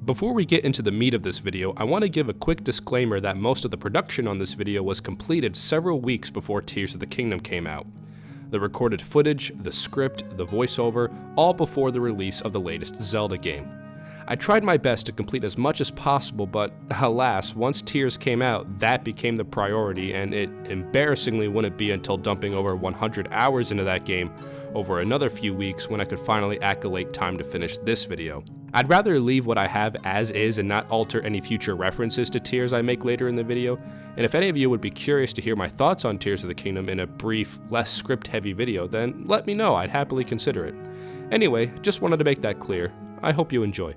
Before we get into the meat of this video, I want to give a quick disclaimer that most of the production on this video was completed several weeks before Tears of the Kingdom came out. The recorded footage, the script, the voiceover, all before the release of the latest Zelda game. I tried my best to complete as much as possible, but alas, once Tears came out, that became the priority, and it embarrassingly wouldn't be until dumping over 100 hours into that game over another few weeks when I could finally accolate time to finish this video. I'd rather leave what I have as is and not alter any future references to Tears I make later in the video, and if any of you would be curious to hear my thoughts on Tears of the Kingdom in a brief, less script-heavy video, then let me know, I'd happily consider it. Anyway, just wanted to make that clear. I hope you enjoy.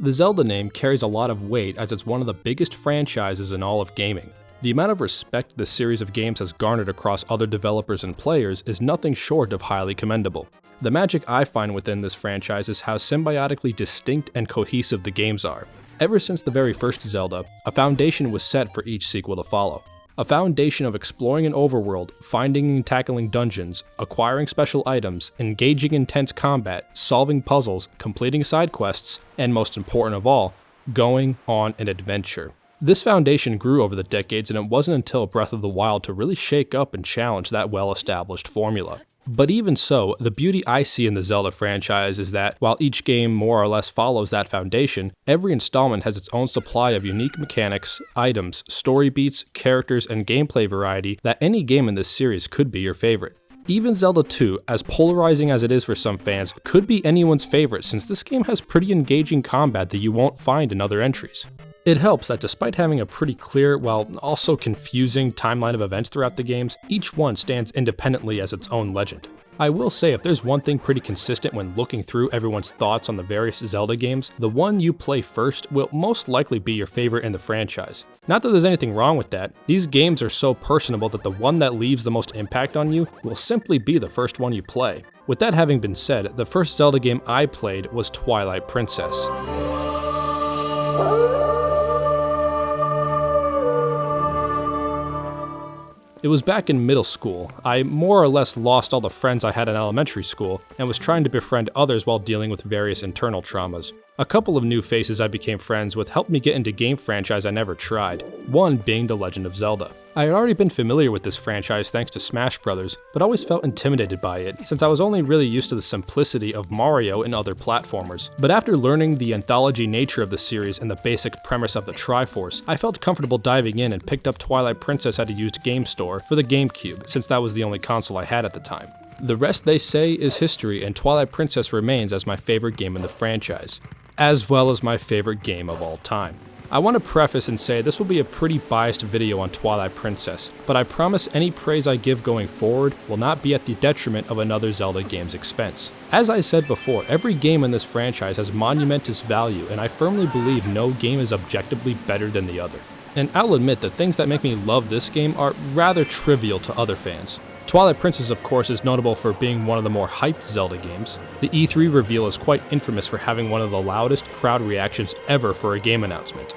The Zelda name carries a lot of weight as it's one of the biggest franchises in all of gaming. The amount of respect this series of games has garnered across other developers and players is nothing short of highly commendable. The magic I find within this franchise is how symbiotically distinct and cohesive the games are. Ever since the very first Zelda, a foundation was set for each sequel to follow. A foundation of exploring an overworld, finding and tackling dungeons, acquiring special items, engaging in intense combat, solving puzzles, completing side quests, and most important of all, going on an adventure. This foundation grew over the decades, and it wasn't until Breath of the Wild to really shake up and challenge that well-established formula. But even so, the beauty I see in the Zelda franchise is that, while each game more or less follows that foundation, every installment has its own supply of unique mechanics, items, story beats, characters, and gameplay variety that any game in this series could be your favorite. Even Zelda 2, as polarizing as it is for some fans, could be anyone's favorite since this game has pretty engaging combat that you won't find in other entries. It helps that despite having a pretty clear, while also confusing timeline of events throughout the games, each one stands independently as its own legend. I will say if there's one thing pretty consistent when looking through everyone's thoughts on the various Zelda games, the one you play first will most likely be your favorite in the franchise. Not that there's anything wrong with that, these games are so personable that the one that leaves the most impact on you will simply be the first one you play. With that having been said, the first Zelda game I played was Twilight Princess. It was back in middle school. I more or less lost all the friends I had in elementary school and was trying to befriend others while dealing with various internal traumas. A couple of new faces I became friends with helped me get into game franchise I never tried, one being The Legend of Zelda. I had already been familiar with this franchise thanks to Smash Bros, but always felt intimidated by it, since I was only really used to the simplicity of Mario and other platformers. But after learning the anthology nature of the series and the basic premise of the Triforce, I felt comfortable diving in and picked up Twilight Princess at a used game store for the GameCube, since that was the only console I had at the time. The rest, they say, is history, and Twilight Princess remains as my favorite game in the franchise, as well as my favorite game of all time. I want to preface and say this will be a pretty biased video on Twilight Princess, but I promise any praise I give going forward will not be at the detriment of another Zelda game's expense. As I said before, every game in this franchise has monumentous value, and I firmly believe no game is objectively better than the other. And I'll admit the things that make me love this game are rather trivial to other fans. Twilight Princess, of course, is notable for being one of the more hyped Zelda games. The E3 reveal is quite infamous for having one of the loudest crowd reactions ever for a game announcement.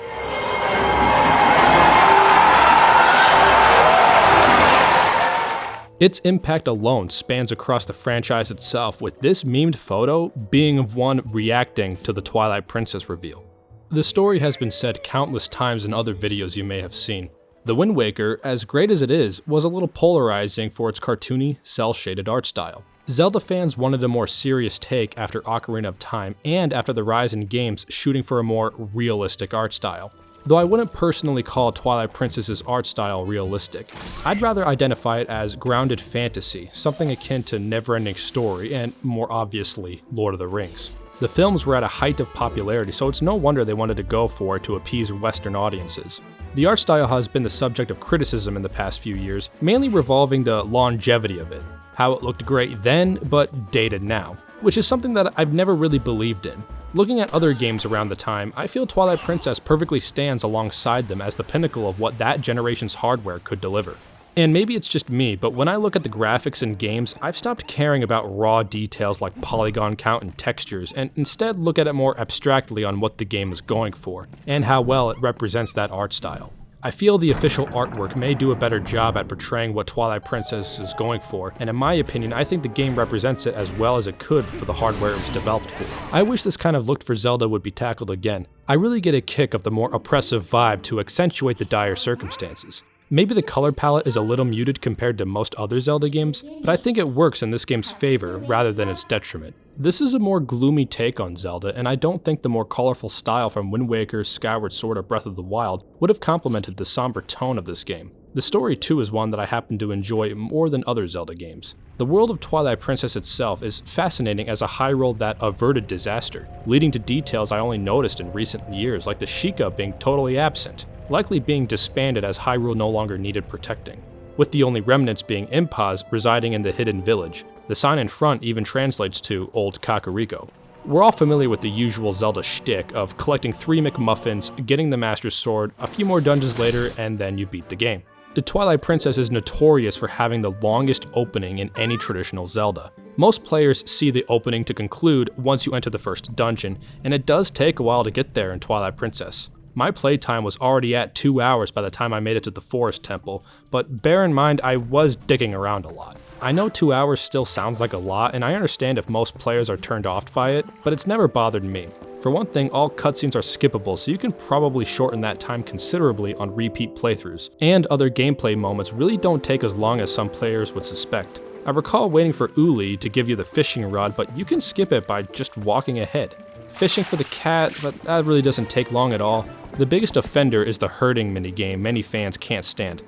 Its impact alone spans across the franchise itself, with this memed photo being of one reacting to the Twilight Princess reveal. The story has been said countless times in other videos you may have seen. The Wind Waker, as great as it is, was a little polarizing for its cartoony, cel-shaded art style. Zelda fans wanted a more serious take after Ocarina of Time and after the rise in games shooting for a more realistic art style. Though I wouldn't personally call Twilight Princess's art style realistic. I'd rather identify it as grounded fantasy, something akin to Neverending Story and, more obviously, Lord of the Rings. The films were at a height of popularity, so it's no wonder they wanted to go for it to appease Western audiences. The art style has been the subject of criticism in the past few years, mainly revolving the longevity of it. How it looked great then, but dated now, which is something that I've never really believed in. Looking at other games around the time, I feel Twilight Princess perfectly stands alongside them as the pinnacle of what that generation's hardware could deliver. And maybe it's just me, but when I look at the graphics in games, I've stopped caring about raw details like polygon count and textures, and instead look at it more abstractly on what the game is going for, and how well it represents that art style. I feel the official artwork may do a better job at portraying what Twilight Princess is going for, and in my opinion, I think the game represents it as well as it could for the hardware it was developed for. I wish this kind of look for Zelda would be tackled again. I really get a kick of the more oppressive vibe to accentuate the dire circumstances. Maybe the color palette is a little muted compared to most other Zelda games, but I think it works in this game's favor rather than its detriment. This is a more gloomy take on Zelda, and I don't think the more colorful style from Wind Waker, Skyward Sword, or Breath of the Wild would have complemented the somber tone of this game. The story too is one that I happen to enjoy more than other Zelda games. The world of Twilight Princess itself is fascinating as a Hyrule that averted disaster, leading to details I only noticed in recent years, like the Sheikah being totally absent, likely being disbanded as Hyrule no longer needed protecting, with the only remnants being Impas residing in the hidden village. The sign in front even translates to Old Kakariko. We're all familiar with the usual Zelda shtick of collecting 3 McMuffins, getting the Master Sword, a few more dungeons later, and then you beat the game. The Twilight Princess is notorious for having the longest opening in any traditional Zelda. Most players see the opening to conclude once you enter the first dungeon, and it does take a while to get there in Twilight Princess. My playtime was already at 2 hours by the time I made it to the Forest Temple, but bear in mind I was digging around a lot. I know 2 hours still sounds like a lot, and I understand if most players are turned off by it, but it's never bothered me. For one thing, all cutscenes are skippable, so you can probably shorten that time considerably on repeat playthroughs, and other gameplay moments really don't take as long as some players would suspect. I recall waiting for Uli to give you the fishing rod, but you can skip it by just walking ahead. Fishing for the cat, but that really doesn't take long at all. The biggest offender is the herding minigame many fans can't stand.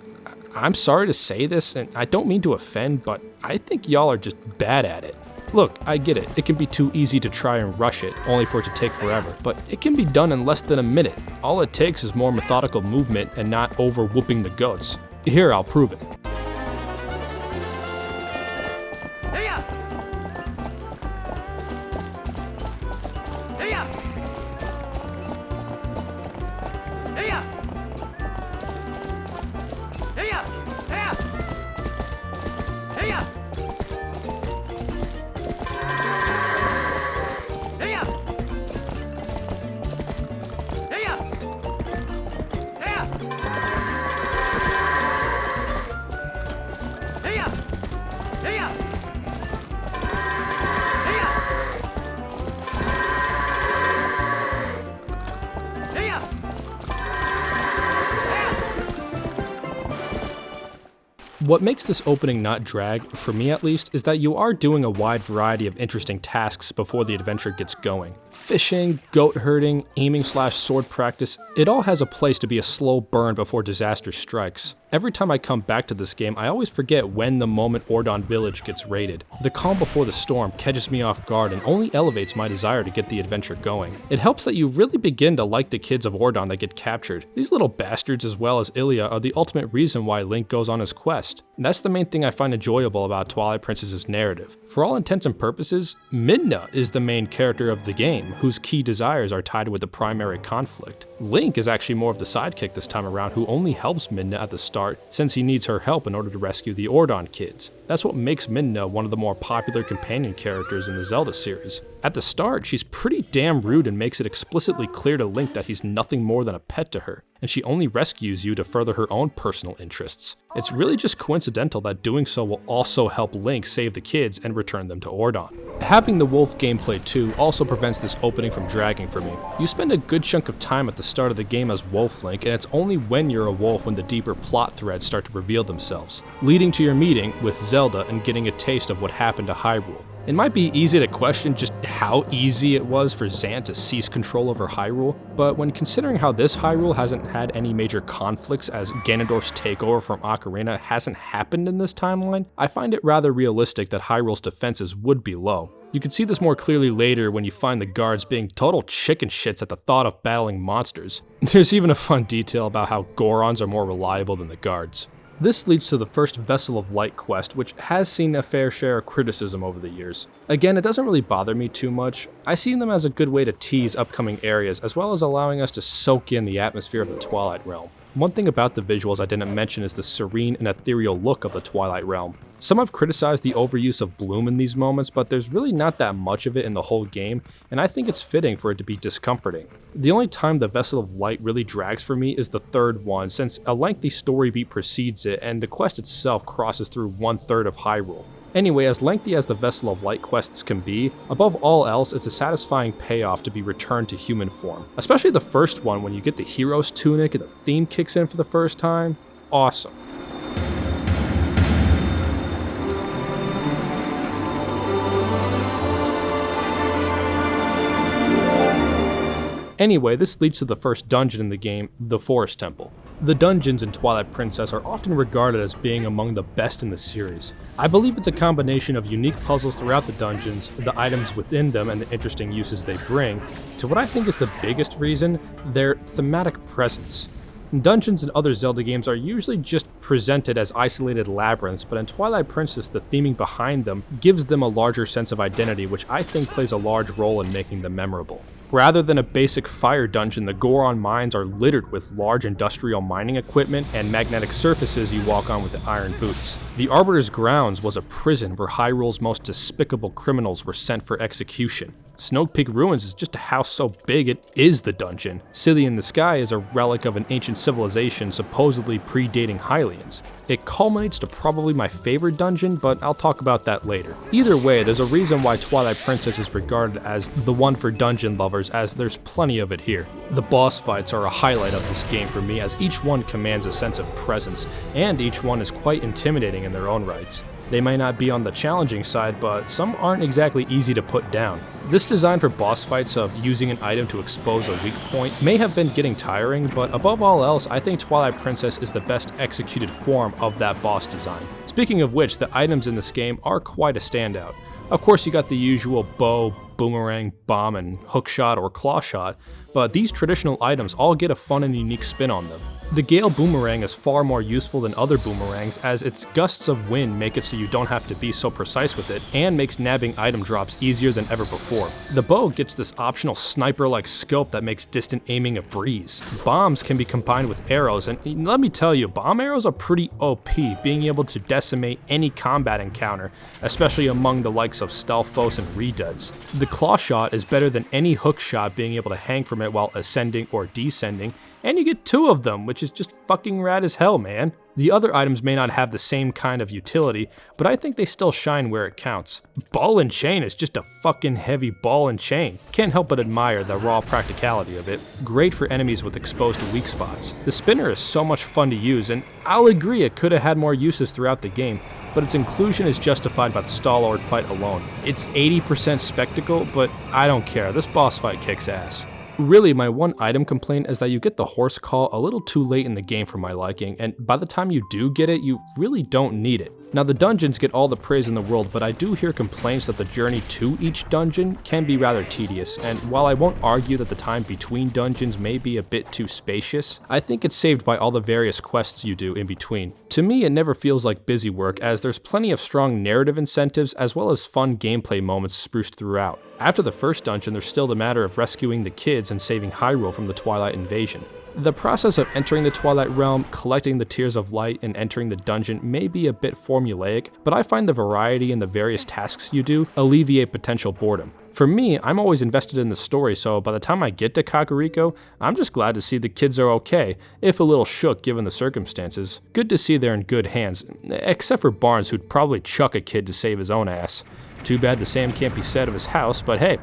I'm sorry to say this, and I don't mean to offend, but I think y'all are just bad at it. Look, I get it, it can be too easy to try and rush it, only for it to take forever, but it can be done in less than a minute. All it takes is more methodical movement and not over whooping the goats. Here, I'll prove it. What makes this opening not drag, for me at least, is that you are doing a wide variety of interesting tasks before the adventure gets going. Fishing, goat herding, aiming/sword practice, it all has a place to be a slow burn before disaster strikes. Every time I come back to this game, I always forget when the moment Ordon Village gets raided. The calm before the storm catches me off guard and only elevates my desire to get the adventure going. It helps that you really begin to like the kids of Ordon that get captured. These little bastards as well as Ilia are the ultimate reason why Link goes on his quest. And that's the main thing I find enjoyable about Twilight Princess's narrative. For all intents and purposes, Midna is the main character of the game, whose key desires are tied with the primary conflict. Link is actually more of the sidekick this time around, who only helps Midna at the start since he needs her help in order to rescue the Ordon kids. That's what makes Midna one of the more popular companion characters in the Zelda series. At the start, she's pretty damn rude and makes it explicitly clear to Link that he's nothing more than a pet to her, and she only rescues you to further her own personal interests. It's really just coincidental that doing so will also help Link save the kids and return them to Ordon. Having the wolf gameplay too also prevents this opening from dragging for me. You spend a good chunk of time at the start of the game as Wolf Link, and it's only when you're a wolf when the deeper plot threads start to reveal themselves, leading to your meeting with Zelda and getting a taste of what happened to Hyrule. It might be easy to question just how easy it was for Zant to seize control over Hyrule, but when considering how this Hyrule hasn't had any major conflicts as Ganondorf's takeover from Ocarina hasn't happened in this timeline, I find it rather realistic that Hyrule's defenses would be low. You can see this more clearly later when you find the guards being total chicken shits at the thought of battling monsters. There's even a fun detail about how Gorons are more reliable than the guards. This leads to the first Vessel of Light quest, which has seen a fair share of criticism over the years. Again, it doesn't really bother me too much. I see them as a good way to tease upcoming areas, as well as allowing us to soak in the atmosphere of the Twilight Realm. One thing about the visuals I didn't mention is the serene and ethereal look of the Twilight realm. Some have criticized the overuse of bloom in these moments, but there's really not that much of it in the whole game, and I think it's fitting for it to be discomforting. The only time the Vessel of Light really drags for me is the third one, since a lengthy story beat precedes it, and the quest itself crosses through 1/3 of Hyrule. Anyway, as lengthy as the Vessel of Light quests can be, above all else, it's a satisfying payoff to be returned to human form. Especially the first one when you get the hero's tunic and the theme kicks in for the first time. Awesome. Anyway, this leads to the first dungeon in the game, the Forest Temple. The dungeons in Twilight Princess are often regarded as being among the best in the series. I believe it's a combination of unique puzzles throughout the dungeons, the items within them and the interesting uses they bring, to what I think is the biggest reason, their thematic presence. Dungeons in other Zelda games are usually just presented as isolated labyrinths, but in Twilight Princess the theming behind them gives them a larger sense of identity, which I think plays a large role in making them memorable. Rather than a basic fire dungeon, the Goron mines are littered with large industrial mining equipment and magnetic surfaces you walk on with the iron boots. The Arbiter's Grounds was a prison where Hyrule's most despicable criminals were sent for execution. Snow Peak Ruins is just a house so big it is the dungeon. Silly in the Sky is a relic of an ancient civilization supposedly predating Hylians. It culminates to probably my favorite dungeon, but I'll talk about that later. Either way, there's a reason why Twilight Princess is regarded as the one for dungeon lovers, as there's plenty of it here. The boss fights are a highlight of this game for me, as each one commands a sense of presence, and each one is quite intimidating in their own rights. They may not be on the challenging side, but some aren't exactly easy to put down. This design for boss fights of using an item to expose a weak point may have been getting tiring, but above all else, I think Twilight Princess is the best executed form of that boss design. Speaking of which, the items in this game are quite a standout. Of course, you got the usual bow, boomerang, bomb, and hookshot or claw shot, but these traditional items all get a fun and unique spin on them. The Gale Boomerang is far more useful than other boomerangs, as its gusts of wind make it so you don't have to be so precise with it, and makes nabbing item drops easier than ever before. The bow gets this optional sniper-like scope that makes distant aiming a breeze. Bombs can be combined with arrows, and let me tell you, bomb arrows are pretty OP, being able to decimate any combat encounter, especially among the likes of Stalfos and Reduds. The claw shot is better than any hook shot, being able to hang from it while ascending or descending, and you get 2 of them, which is just fucking rad as hell, man. The other items may not have the same kind of utility, but I think they still shine where it counts. Ball and Chain is just a fucking heavy ball and chain. Can't help but admire the raw practicality of it. Great for enemies with exposed weak spots. The spinner is so much fun to use, and I'll agree it could have had more uses throughout the game, but its inclusion is justified by the Star-Lord fight alone. It's 80% spectacle, but I don't care, this boss fight kicks ass. Really, my one item complaint is that you get the horse call a little too late in the game for my liking, and by the time you do get it, you really don't need it. Now, the dungeons get all the praise in the world, but I do hear complaints that the journey to each dungeon can be rather tedious, and while I won't argue that the time between dungeons may be a bit too spacious, I think it's saved by all the various quests you do in between. To me, it never feels like busy work, as there's plenty of strong narrative incentives as well as fun gameplay moments spruced throughout. After the first dungeon, there's still the matter of rescuing the kids and saving Hyrule from the Twilight invasion. The process of entering the Twilight Realm, collecting the Tears of Light, and entering the dungeon may be a bit formulaic, but I find the variety in the various tasks you do alleviate potential boredom. For me, I'm always invested in the story, so by the time I get to Kakariko, I'm just glad to see the kids are okay, if a little shook given the circumstances. Good to see they're in good hands, except for Barnes, who'd probably chuck a kid to save his own ass. Too bad the same can't be said of his house, but hey,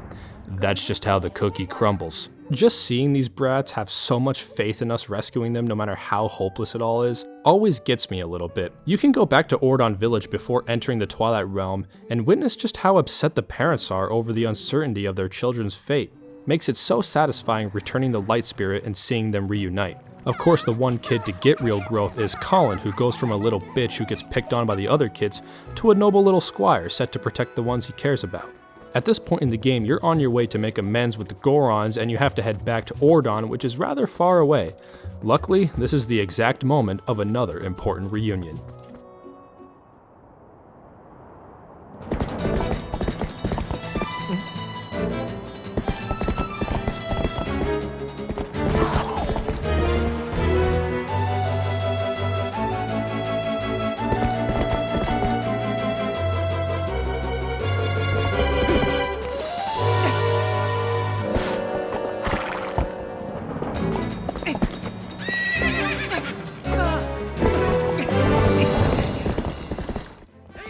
that's just how the cookie crumbles. Just seeing these brats have so much faith in us rescuing them no matter how hopeless it all is, always gets me a little bit. You can go back to Ordon Village before entering the Twilight Realm and witness just how upset the parents are over the uncertainty of their children's fate. Makes it so satisfying returning the Light Spirit and seeing them reunite. Of course, the one kid to get real growth is Colin, who goes from a little bitch who gets picked on by the other kids to a noble little squire set to protect the ones he cares about. At this point in the game, you're on your way to make amends with the Gorons and you have to head back to Ordon, which is rather far away. Luckily, this is the exact moment of another important reunion.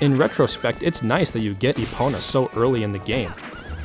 In retrospect, it's nice that you get Epona so early in the game.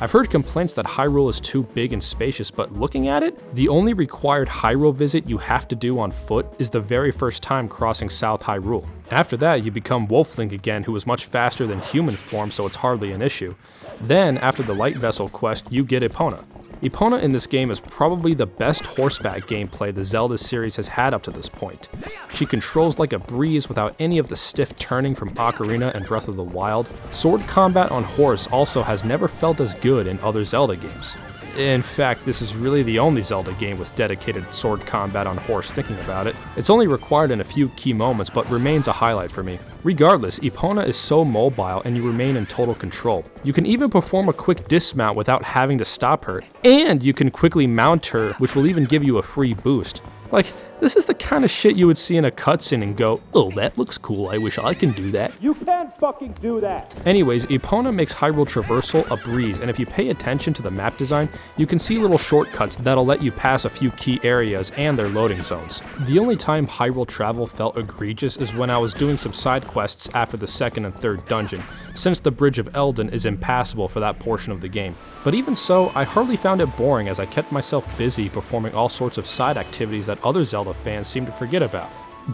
I've heard complaints that Hyrule is too big and spacious, but looking at it, the only required Hyrule visit you have to do on foot is the very first time crossing South Hyrule. After that, you become Wolf Link again, who is much faster than human form, so it's hardly an issue. Then, after the Light Vessel quest, you get Epona. Epona in this game is probably the best horseback gameplay the Zelda series has had up to this point. She controls like a breeze without any of the stiff turning from Ocarina and Breath of the Wild. Sword combat on horse also has never felt as good in other Zelda games. In fact, this is really the only Zelda game with dedicated sword combat on horse thinking about it. It's only required in a few key moments, but remains a highlight for me. Regardless, Epona is so mobile and you remain in total control. You can even perform a quick dismount without having to stop her, and you can quickly mount her, which will even give you a free boost. Like, this is the kind of shit you would see in a cutscene and go, oh, that looks cool, I wish I can do that. You can't fucking do that! Anyways, Epona makes Hyrule traversal a breeze, and if you pay attention to the map design, you can see little shortcuts that'll let you pass a few key areas and their loading zones. The only time Hyrule travel felt egregious is when I was doing some side quests after the second and third dungeon, since the Bridge of Eldin is impassable for that portion of the game. But even so, I hardly found it boring as I kept myself busy performing all sorts of side activities that other Zelda fans seem to forget about.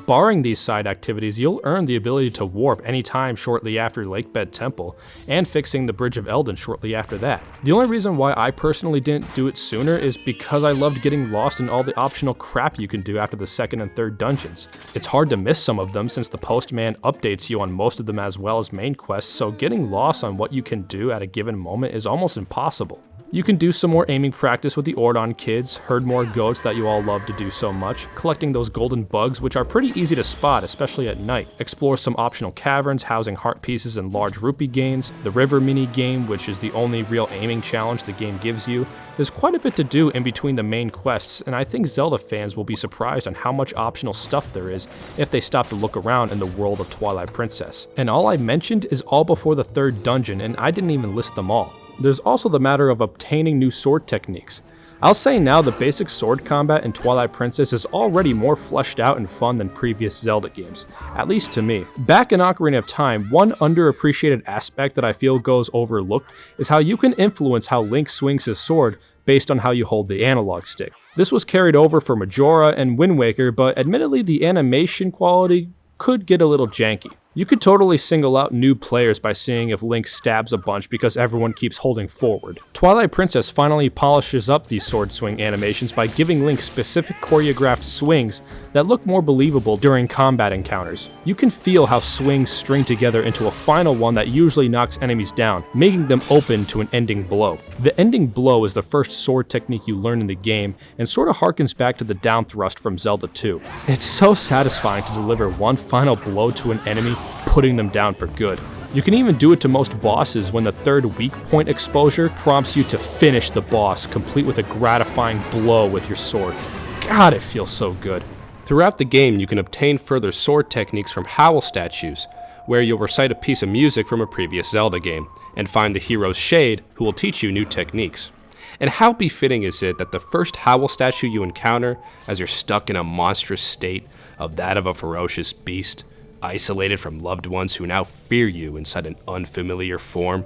Barring these side activities, you'll earn the ability to warp anytime shortly after Lakebed Temple, and fixing the Bridge of Eldin shortly after that. The only reason why I personally didn't do it sooner is because I loved getting lost in all the optional crap you can do after the second and third dungeons. It's hard to miss some of them since the postman updates you on most of them as well as main quests, so getting lost on what you can do at a given moment is almost impossible. You can do some more aiming practice with the Ordon kids, herd more goats that you all love to do so much, collecting those golden bugs which are pretty easy to spot, especially at night, explore some optional caverns housing heart pieces and large rupee gains, the river mini game, which is the only real aiming challenge the game gives you. There's quite a bit to do in between the main quests, and I think Zelda fans will be surprised on how much optional stuff there is if they stop to look around in the world of Twilight Princess. And all I mentioned is all before the third dungeon, and I didn't even list them all. There's also the matter of obtaining new sword techniques. I'll say now the basic sword combat in Twilight Princess is already more fleshed out and fun than previous Zelda games, at least to me. Back in Ocarina of Time, one underappreciated aspect that I feel goes overlooked is how you can influence how Link swings his sword based on how you hold the analog stick. This was carried over for Majora and Wind Waker, but admittedly the animation quality could get a little janky. You could totally single out new players by seeing if Link stabs a bunch because everyone keeps holding forward. Twilight Princess finally polishes up these sword swing animations by giving Link specific choreographed swings that look more believable during combat encounters. You can feel how swings string together into a final one that usually knocks enemies down, making them open to an ending blow. The ending blow is the first sword technique you learn in the game and sort of harkens back to the down thrust from Zelda 2. It's so satisfying to deliver one final blow to an enemy, putting them down for good. You can even do it to most bosses when the third weak point exposure prompts you to finish the boss, complete with a gratifying blow with your sword. God, it feels so good. Throughout the game, you can obtain further sword techniques from Howl statues, where you'll recite a piece of music from a previous Zelda game, and find the hero's Shade, who will teach you new techniques. And how befitting is it that the first Howl statue you encounter, as you're stuck in a monstrous state of that of a ferocious beast, isolated from loved ones who now fear you inside an unfamiliar form,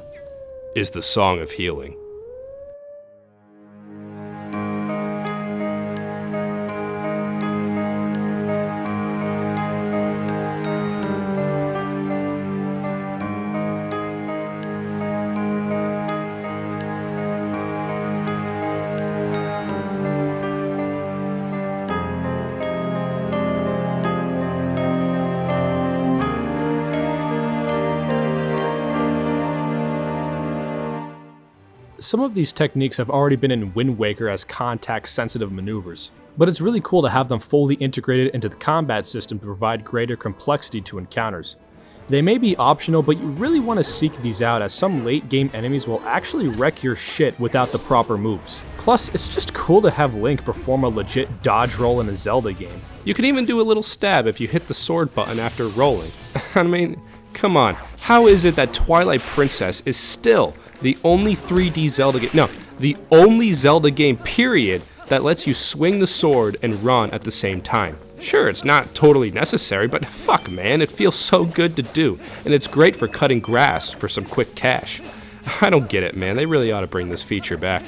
is the Song of Healing. Some of these techniques have already been in Wind Waker as contact-sensitive maneuvers, but it's really cool to have them fully integrated into the combat system to provide greater complexity to encounters. They may be optional, but you really want to seek these out as some late-game enemies will actually wreck your shit without the proper moves. Plus, it's just cool to have Link perform a legit dodge roll in a Zelda game. You can even do a little stab if you hit the sword button after rolling. I mean, come on, how is it that Twilight Princess is still the only 3D Zelda game, the only Zelda game, period, that lets you swing the sword and run at the same time? Sure, it's not totally necessary, but fuck man, it feels so good to do, and it's great for cutting grass for some quick cash. I don't get it, man, they really ought to bring this feature back.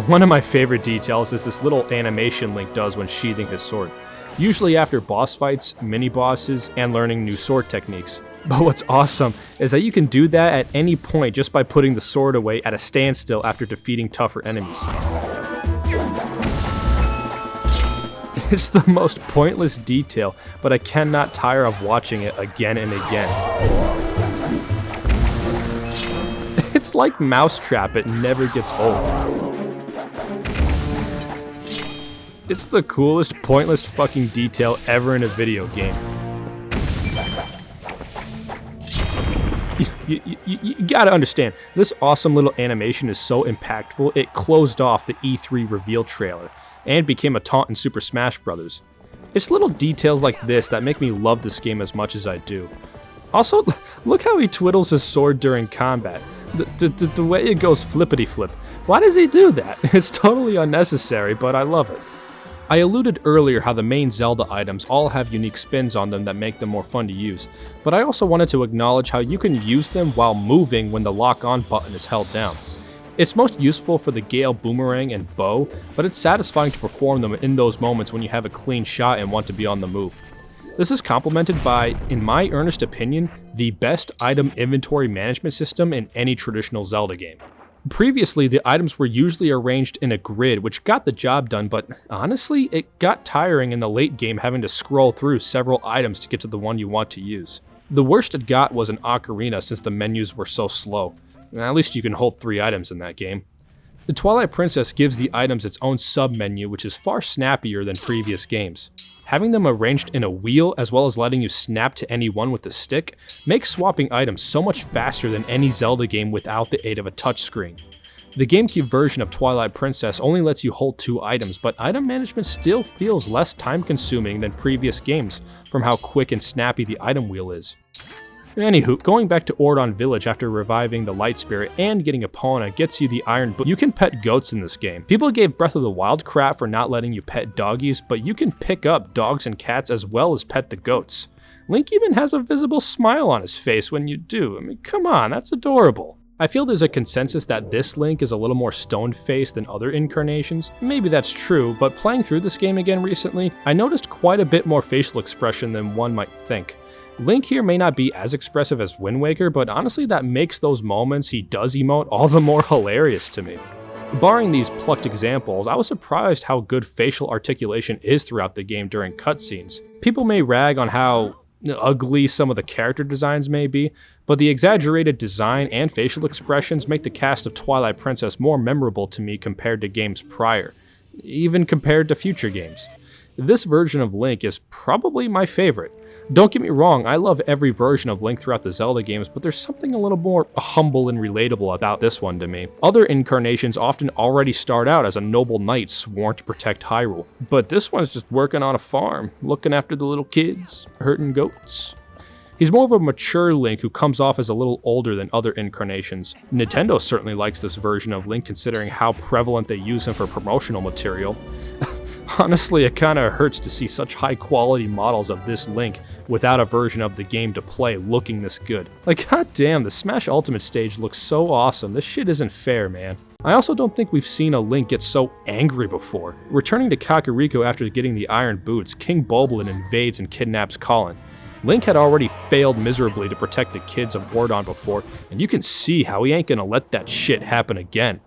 One of my favorite details is this little animation Link does when sheathing his sword. Usually after boss fights, mini-bosses, and learning new sword techniques. But what's awesome is that you can do that at any point just by putting the sword away at a standstill after defeating tougher enemies. It's the most pointless detail, but I cannot tire of watching it again and again. It's like Mousetrap, it never gets old. It's the coolest, pointless fucking detail ever in a video game. You gotta understand, this awesome little animation is so impactful, it closed off the E3 reveal trailer, and became a taunt in Super Smash Bros. It's little details like this that make me love this game as much as I do. Also, look how he twiddles his sword during combat. The way it goes flippity-flip. Why does he do that? It's totally unnecessary, but I love it. I alluded earlier how the main Zelda items all have unique spins on them that make them more fun to use, but I also wanted to acknowledge how you can use them while moving when the lock-on button is held down. It's most useful for the Gale Boomerang and Bow, but it's satisfying to perform them in those moments when you have a clean shot and want to be on the move. This is complemented by, in my earnest opinion, the best item inventory management system in any traditional Zelda game. Previously, the items were usually arranged in a grid, which got the job done, but honestly, it got tiring in the late game having to scroll through several items to get to the one you want to use. The worst it got was an ocarina since the menus were so slow. At least you can hold 3 items in that game. The Twilight Princess gives the items its own sub-menu, which is far snappier than previous games. Having them arranged in a wheel, as well as letting you snap to any one with the stick, makes swapping items so much faster than any Zelda game without the aid of a touchscreen. The GameCube version of Twilight Princess only lets you hold 2 items, but item management still feels less time-consuming than previous games from how quick and snappy the item wheel is. Anywho, going back to Ordon Village after reviving the Light Spirit and getting Epona gets you the Iron Boot. You can pet goats in this game. People gave Breath of the Wild crap for not letting you pet doggies, but you can pick up dogs and cats as well as pet the goats. Link even has a visible smile on his face when you do. I mean, come on, that's adorable. I feel there's a consensus that this Link is a little more stone-faced than other incarnations. Maybe that's true, but playing through this game again recently, I noticed quite a bit more facial expression than one might think. Link here may not be as expressive as Wind Waker, but honestly that makes those moments he does emote all the more hilarious to me. Barring these plucked examples, I was surprised how good facial articulation is throughout the game during cutscenes. People may rag on how ugly some of the character designs may be, but the exaggerated design and facial expressions make the cast of Twilight Princess more memorable to me compared to games prior, even compared to future games. This version of Link is probably my favorite. Don't get me wrong, I love every version of Link throughout the Zelda games, but there's something a little more humble and relatable about this one to me. Other incarnations often already start out as a noble knight sworn to protect Hyrule, but this one's just working on a farm, looking after the little kids, herding goats. He's more of a mature Link who comes off as a little older than other incarnations. Nintendo certainly likes this version of Link considering how prevalent they use him for promotional material. Honestly, it kinda hurts to see such high quality models of this Link without a version of the game to play looking this good. Like, goddamn, the Smash Ultimate stage looks so awesome, this shit isn't fair, man. I also don't think we've seen a Link get so angry before. Returning to Kakariko after getting the Iron Boots, King Bulblin invades and kidnaps Colin. Link had already failed miserably to protect the kids of Ordon before, and you can see how he ain't gonna let that shit happen again.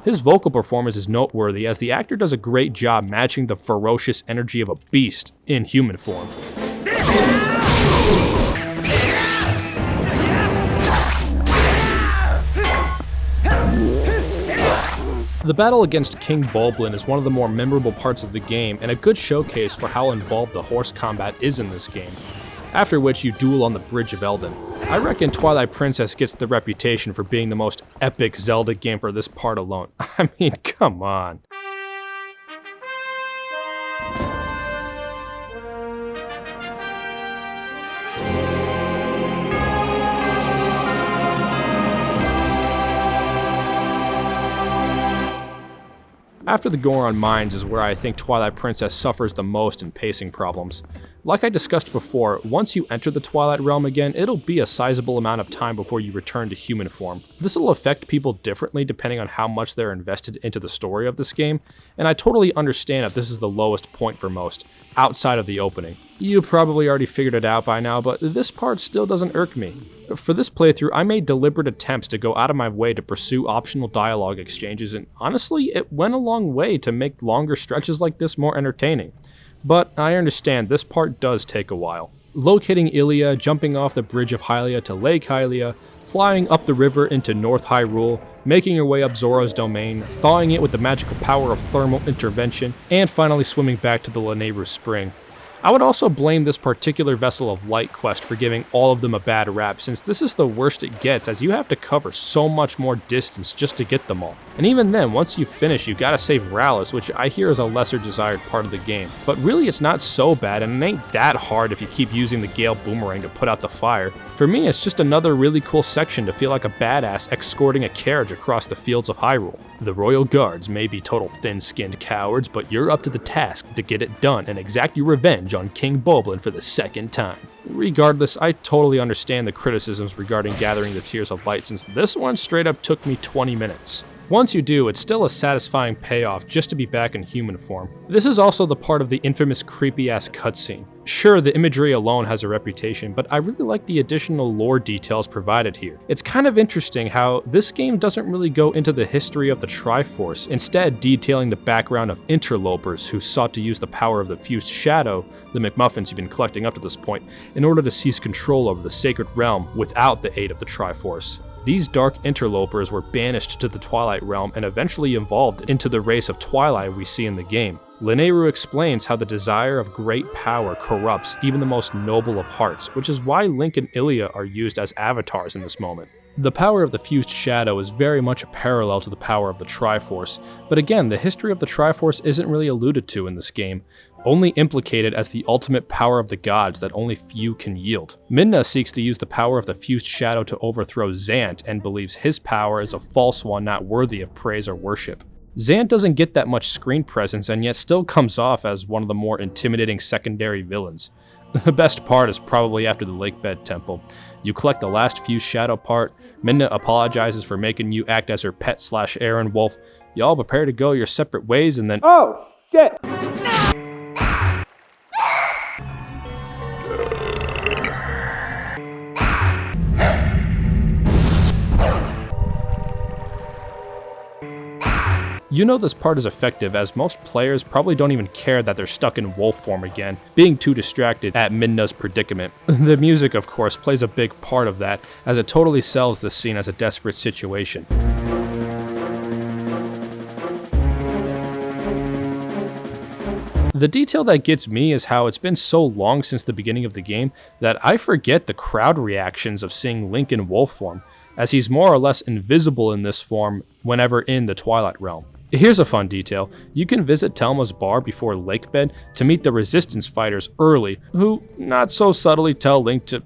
His vocal performance is noteworthy as the actor does a great job matching the ferocious energy of a beast in human form. The battle against King Bulblin is one of the more memorable parts of the game and a good showcase for how involved the horse combat is in this game, after which you duel on the Bridge of Eldin. I reckon Twilight Princess gets the reputation for being the most epic Zelda game for this part alone. I mean, come on. After the Goron Mines is where I think Twilight Princess suffers the most in pacing problems. Like I discussed before, once you enter the Twilight Realm again, it'll be a sizable amount of time before you return to human form. This will affect people differently depending on how much they're invested into the story of this game, and I totally understand if this is the lowest point for most, outside of the opening. You probably already figured it out by now, but this part still doesn't irk me. For this playthrough, I made deliberate attempts to go out of my way to pursue optional dialogue exchanges, and honestly, it went a long way to make longer stretches like this more entertaining. But I understand this part does take a while. Locating Ilia, jumping off the bridge of Hylia to Lake Hylia, flying up the river into North Hyrule, making your way up Zora's domain, thawing it with the magical power of thermal intervention, and finally swimming back to the Lanayru Spring. I would also blame this particular Vessel of Light quest for giving all of them a bad rap, since this is the worst it gets, as you have to cover so much more distance just to get them all. And even then, once you finish, you gotta save Rallis, which I hear is a lesser desired part of the game. But really, it's not so bad, and it ain't that hard if you keep using the Gale Boomerang to put out the fire. For me, it's just another really cool section to feel like a badass escorting a carriage across the fields of Hyrule. The Royal Guards may be total thin-skinned cowards, but you're up to the task to get it done and exact your revenge on King Boblin for the second time. Regardless, I totally understand the criticisms regarding gathering the Tears of Light, since this one straight up took me 20 minutes. Once you do, it's still a satisfying payoff just to be back in human form. This is also the part of the infamous creepy-ass cutscene. Sure, the imagery alone has a reputation, but I really like the additional lore details provided here. It's kind of interesting how this game doesn't really go into the history of the Triforce, instead detailing the background of interlopers who sought to use the power of the Fused Shadow, the McMuffins you've been collecting up to this point, in order to seize control over the Sacred Realm without the aid of the Triforce. These dark interlopers were banished to the Twilight Realm and eventually evolved into the race of Twilight we see in the game. Lanayru explains how the desire of great power corrupts even the most noble of hearts, which is why Link and Ilia are used as avatars in this moment. The power of the Fused Shadow is very much a parallel to the power of the Triforce, but again, the history of the Triforce isn't really alluded to in this game, only implicated as the ultimate power of the gods that only few can yield. Midna seeks to use the power of the Fused Shadow to overthrow Zant and believes his power is a false one not worthy of praise or worship. Zant doesn't get that much screen presence and yet still comes off as one of the more intimidating secondary villains. The best part is probably after the Lakebed Temple. You collect the last Fused Shadow part, Midna apologizes for making you act as her pet/errand wolf, you all prepare to go your separate ways, and then Oh, shit! you know this part is effective, as most players probably don't even care that they're stuck in wolf form again, being too distracted at Midna's predicament. The music, of course, plays a big part of that, as it totally sells this scene as a desperate situation. The detail that gets me is how it's been so long since the beginning of the game that I forget the crowd reactions of seeing Link in wolf form, as he's more or less invisible in this form whenever in the Twilight Realm. Here's a fun detail. You can visit Telma's bar before Lakebed to meet the Resistance fighters early, who not so subtly tell Link to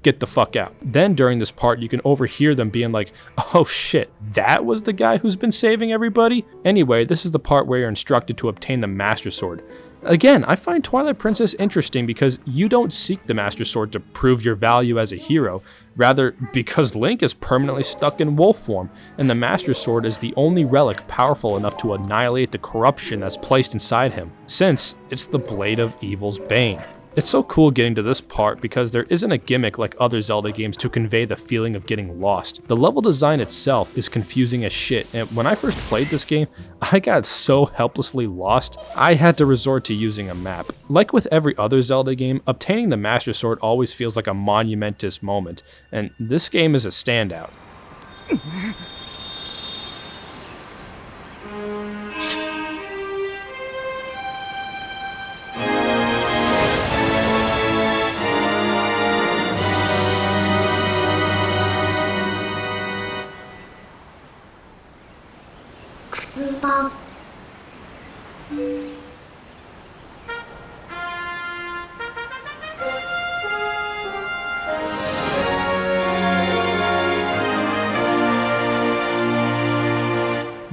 get the fuck out. Then during this part, you can overhear them being like, oh shit, that was the guy who's been saving everybody? Anyway, this is the part where you're instructed to obtain the Master Sword. Again, I find Twilight Princess interesting because you don't seek the Master Sword to prove your value as a hero, rather because Link is permanently stuck in wolf form, and the Master Sword is the only relic powerful enough to annihilate the corruption that's placed inside him, since it's the Blade of Evil's Bane. It's so cool getting to this part because there isn't a gimmick like other Zelda games to convey the feeling of getting lost. The level design itself is confusing as shit, and when I first played this game, I got so helplessly lost, I had to resort to using a map. Like with every other Zelda game, obtaining the Master Sword always feels like a monumentous moment, and this game is a standout.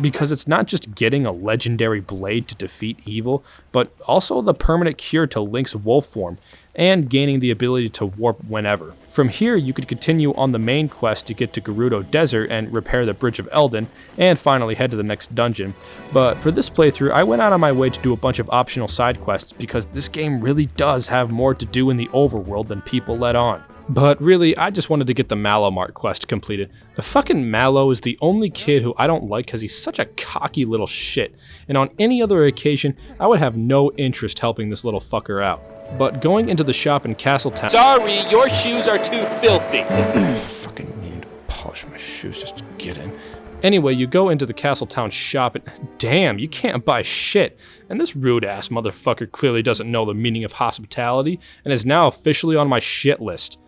because it's not just getting a legendary blade to defeat evil, but also the permanent cure to Link's wolf form, and gaining the ability to warp whenever. From here, you could continue on the main quest to get to Gerudo Desert and repair the Bridge of Eldin, and finally head to the next dungeon. But for this playthrough, I went out on my way to do a bunch of optional side quests because this game really does have more to do in the overworld than people let on. But really, I just wanted to get the Mallow Mart quest completed. The fucking Mallow is the only kid who I don't like because he's such a cocky little shit, and on any other occasion, I would have no interest helping this little fucker out. But going into the shop in Castletown— Sorry, your shoes are too filthy. fucking need to polish my shoes just to get in. Anyway, you go into the Castletown shop and damn, you can't buy shit. And this rude ass motherfucker clearly doesn't know the meaning of hospitality and is now officially on my shit list.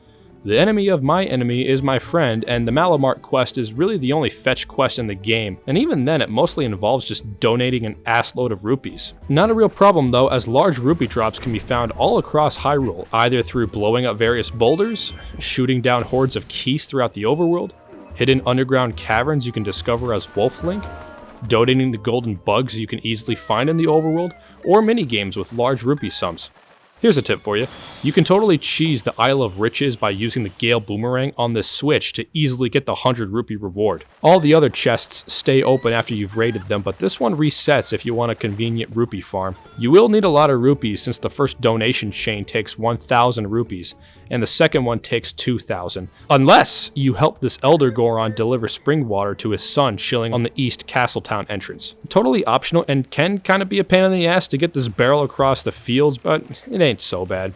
The enemy of my enemy is my friend, and the Mallow Mart quest is really the only fetch quest in the game, and even then it mostly involves just donating an assload of rupees. Not a real problem though, as large rupee drops can be found all across Hyrule, either through blowing up various boulders, shooting down hordes of keys throughout the overworld, hidden underground caverns you can discover as Wolf Link, donating the golden bugs you can easily find in the overworld, or minigames with large rupee sums. Here's a tip for you. You can totally cheese the Isle of Riches by using the Gale Boomerang on this switch to easily get the 100 rupee reward. All the other chests stay open after you've raided them, but this one resets if you want a convenient rupee farm. You will need a lot of rupees since the first donation chain takes 1,000 rupees, and the second one takes 2,000. Unless you help this Elder Goron deliver spring water to his son chilling on the East Castletown entrance. Totally optional and can kind of be a pain in the ass to get this barrel across the fields, but it ain't so bad.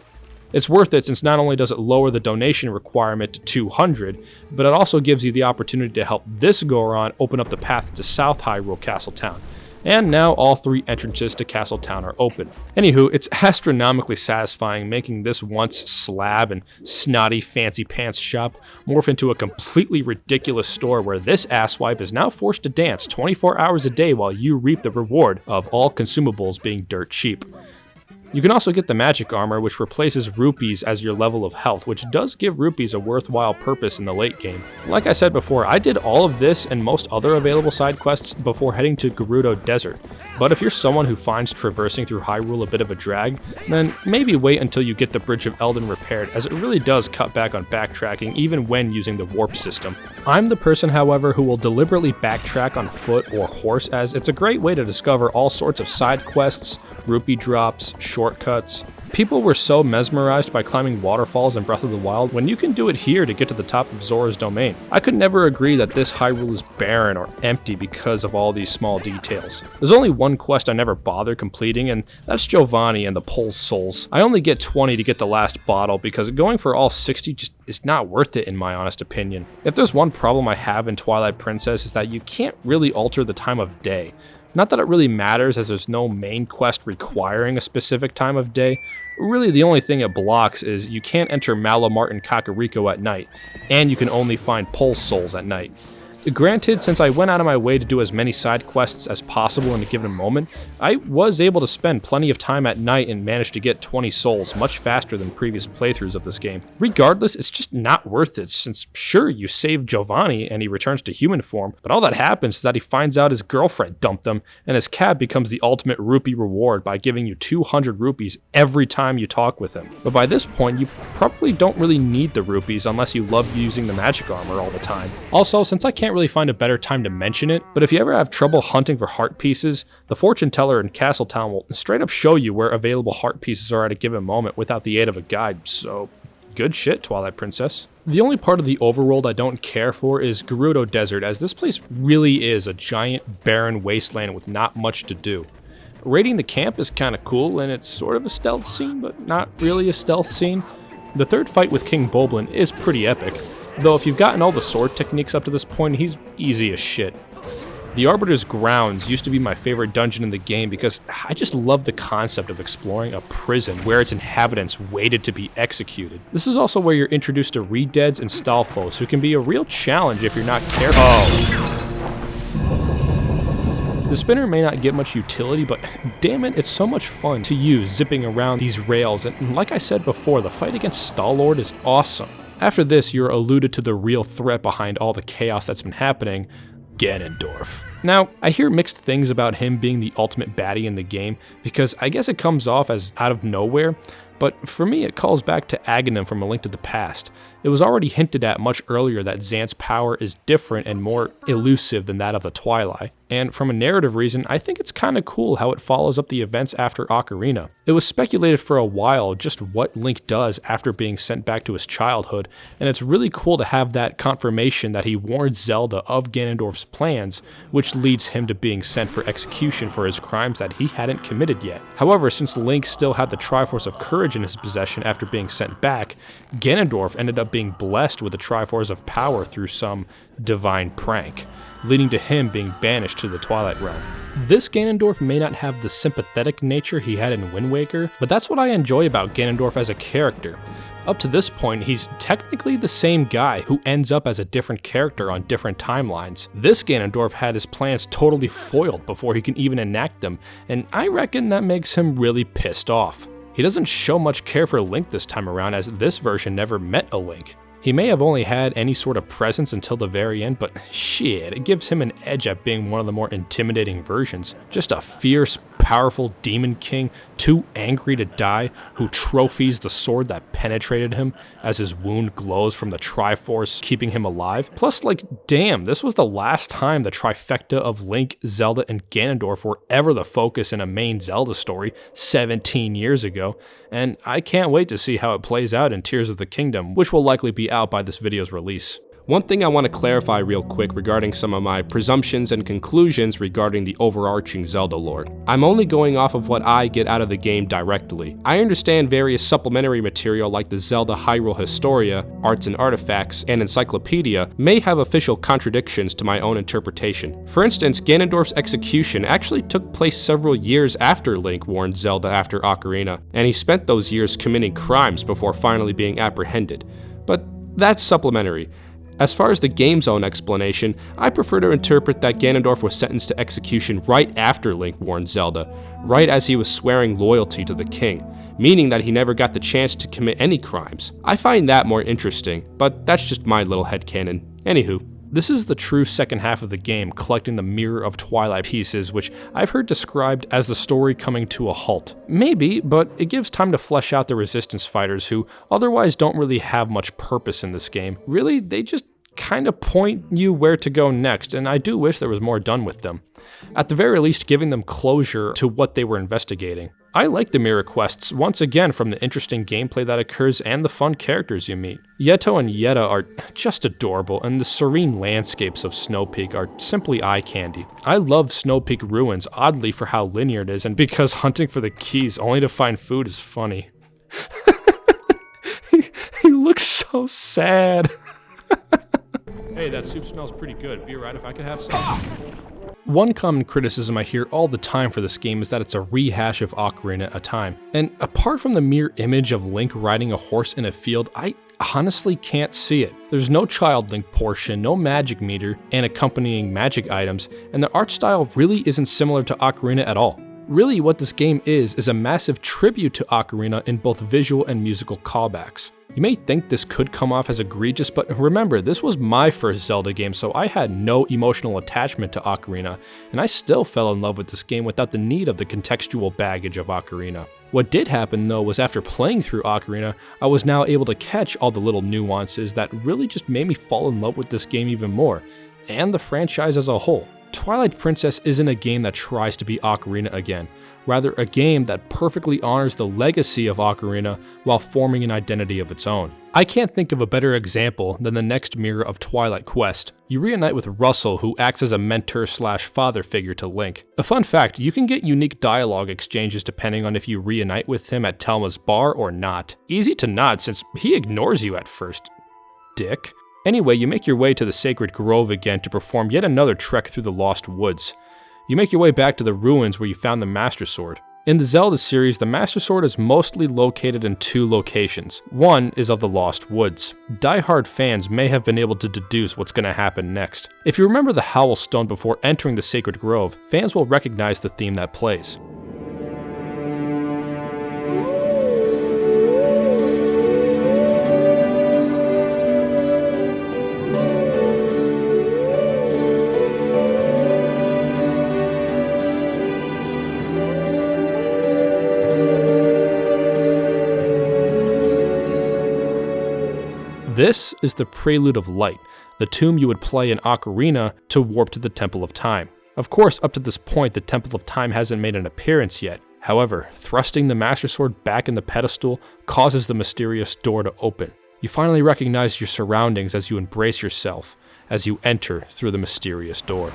It's worth it since not only does it lower the donation requirement to 200, but it also gives you the opportunity to help this Goron open up the path to South Hyrule Castletown. And now all 3 entrances to Castletown are open. Anywho, it's astronomically satisfying making this once slab and snotty fancy pants shop morph into a completely ridiculous store where this asswipe is now forced to dance 24 hours a day while you reap the reward of all consumables being dirt cheap. You can also get the magic armor, which replaces rupees as your level of health, which does give rupees a worthwhile purpose in the late game. Like I said before, I did all of this and most other available side quests before heading to Gerudo Desert, but if you're someone who finds traversing through Hyrule a bit of a drag, then maybe wait until you get the Bridge of Eldin repaired, as it really does cut back on backtracking even when using the warp system. I'm the person, however, who will deliberately backtrack on foot or horse, as it's a great way to discover all sorts of side quests, rupee drops, shortcuts. People were so mesmerized by climbing waterfalls in Breath of the Wild when you can do it here to get to the top of Zora's domain. I could never agree that this Hyrule is barren or empty because of all these small details. There's only one quest I never bother completing, and that's Giovanni and the Pole's Souls. I only get 20 to get the last bottle because going for all 60 just is not worth it in my honest opinion. If there's one problem I have in Twilight Princess is that you can't really alter the time of day. Not that it really matters, as there's no main quest requiring a specific time of day. Really, the only thing it blocks is you can't enter Mallow Mart and Kakariko at night, and you can only find Pole's Souls at night. Granted, since I went out of my way to do as many side quests as possible in a given moment, I was able to spend plenty of time at night and managed to get 20 souls much faster than previous playthroughs of this game. Regardless, it's just not worth it, since sure, you save Giovanni and he returns to human form, but all that happens is that he finds out his girlfriend dumped him, and his cab becomes the ultimate rupee reward by giving you 200 rupees every time you talk with him. But by this point, you probably don't really need the rupees unless you love using the magic armor all the time. Also, since I can't really find a better time to mention it, but if you ever have trouble hunting for heart pieces, the fortune teller in Castletown will straight up show you where available heart pieces are at a given moment without the aid of a guide, so good shit, Twilight Princess. The only part of the overworld I don't care for is Gerudo Desert, as this place really is a giant barren wasteland with not much to do. Raiding the camp is kinda cool, and it's sort of a stealth scene, but not really a stealth scene. The third fight with King Boblin is pretty epic, though if you've gotten all the sword techniques up to this point, he's easy as shit. The Arbiter's Grounds used to be my favorite dungeon in the game because I just love the concept of exploring a prison where its inhabitants waited to be executed. This is also where you're introduced to Redeads and Stalfos, who can be a real challenge if you're not careful. The spinner may not get much utility, but damn it, it's so much fun to use zipping around these rails, and like I said before, the fight against Star-Lord is awesome. After this, you're alluded to the real threat behind all the chaos that's been happening, Ganondorf. Now, I hear mixed things about him being the ultimate baddie in the game, because I guess it comes off as out of nowhere, but for me it calls back to Aghanim from A Link to the Past. It was already hinted at much earlier that Xanth's power is different and more elusive than that of the Twilight, and from a narrative reason, I think it's kinda cool how it follows up the events after Ocarina. It was speculated for a while just what Link does after being sent back to his childhood, and it's really cool to have that confirmation that he warned Zelda of Ganondorf's plans, which leads him to being sent for execution for his crimes that he hadn't committed yet. However, since Link still had the Triforce of Courage in his possession after being sent back, Ganondorf ended up being blessed with the Triforce of Power through some divine prank, leading to him being banished to the Twilight Realm. This Ganondorf may not have the sympathetic nature he had in Wind Waker, but that's what I enjoy about Ganondorf as a character. Up to this point, he's technically the same guy who ends up as a different character on different timelines. This Ganondorf had his plans totally foiled before he can even enact them, and I reckon that makes him really pissed off. He doesn't show much care for Link this time around, as this version never met a Link. He may have only had any sort of presence until the very end, but shit, it gives him an edge at being one of the more intimidating versions. Just a fierce, powerful demon king, too angry to die, who trophies the sword that penetrated him as his wound glows from the Triforce keeping him alive. Plus, like, damn, this was the last time the trifecta of Link, Zelda, and Ganondorf were ever the focus in a main Zelda story 17 years ago, and I can't wait to see how it plays out in Tears of the Kingdom, which will likely be out by this video's release. One thing I want to clarify real quick regarding some of my presumptions and conclusions regarding the overarching Zelda lore. I'm only going off of what I get out of the game directly. I understand various supplementary material like the Zelda Hyrule Historia, Arts and Artifacts, and Encyclopedia may have official contradictions to my own interpretation. For instance, Ganondorf's execution actually took place several years after Link warned Zelda after Ocarina, and he spent those years committing crimes before finally being apprehended. But that's supplementary. As far as the game's own explanation, I prefer to interpret that Ganondorf was sentenced to execution right after Link warned Zelda, right as he was swearing loyalty to the king, meaning that he never got the chance to commit any crimes. I find that more interesting, but that's just my little headcanon. Anywho. This is the true second half of the game, collecting the Mirror of Twilight pieces, which I've heard described as the story coming to a halt. Maybe, but it gives time to flesh out the Resistance fighters who otherwise don't really have much purpose in this game. Really, they just kind of point you where to go next, and I do wish there was more done with them. At the very least, giving them closure to what they were investigating. I like the mirror quests, once again from the interesting gameplay that occurs and the fun characters you meet. Yeto and Yetta are just adorable, and the serene landscapes of Snow Peak are simply eye candy. I love Snow Peak Ruins, oddly for how linear it is, and because hunting for the keys only to find food is funny. He looks so sad. Hey, that soup smells pretty good. Be alright if I could have some? One common criticism I hear all the time for this game is that it's a rehash of Ocarina of Time. And apart from the mere image of Link riding a horse in a field, I honestly can't see it. There's no Child Link portion, no magic meter, and accompanying magic items, and the art style really isn't similar to Ocarina at all. Really, what this game is a massive tribute to Ocarina in both visual and musical callbacks. You may think this could come off as egregious, but remember, this was my first Zelda game, so I had no emotional attachment to Ocarina, and I still fell in love with this game without the need of the contextual baggage of Ocarina. What did happen though was after playing through Ocarina, I was now able to catch all the little nuances that really just made me fall in love with this game even more, and the franchise as a whole. Twilight Princess isn't a game that tries to be Ocarina again, rather a game that perfectly honors the legacy of Ocarina while forming an identity of its own. I can't think of a better example than the next Mirror of Twilight quest. You reunite with Russell, who acts as a mentor/father figure to Link. A fun fact, you can get unique dialogue exchanges depending on if you reunite with him at Telma's bar or not. Easy to nod since he ignores you at first. Dick. Anyway, you make your way to the Sacred Grove again to perform yet another trek through the Lost Woods. You make your way back to the ruins where you found the Master Sword. In the Zelda series, the Master Sword is mostly located in two locations. One is of the Lost Woods. Die-hard fans may have been able to deduce what's going to happen next. If you remember the Howl Stone before entering the Sacred Grove, fans will recognize the theme that plays. This is the Prelude of Light, the tomb you would play in Ocarina to warp to the Temple of Time. Of course, up to this point, the Temple of Time hasn't made an appearance yet. However, thrusting the Master Sword back in the pedestal causes the mysterious door to open. You finally recognize your surroundings as you embrace yourself, as you enter through the mysterious door.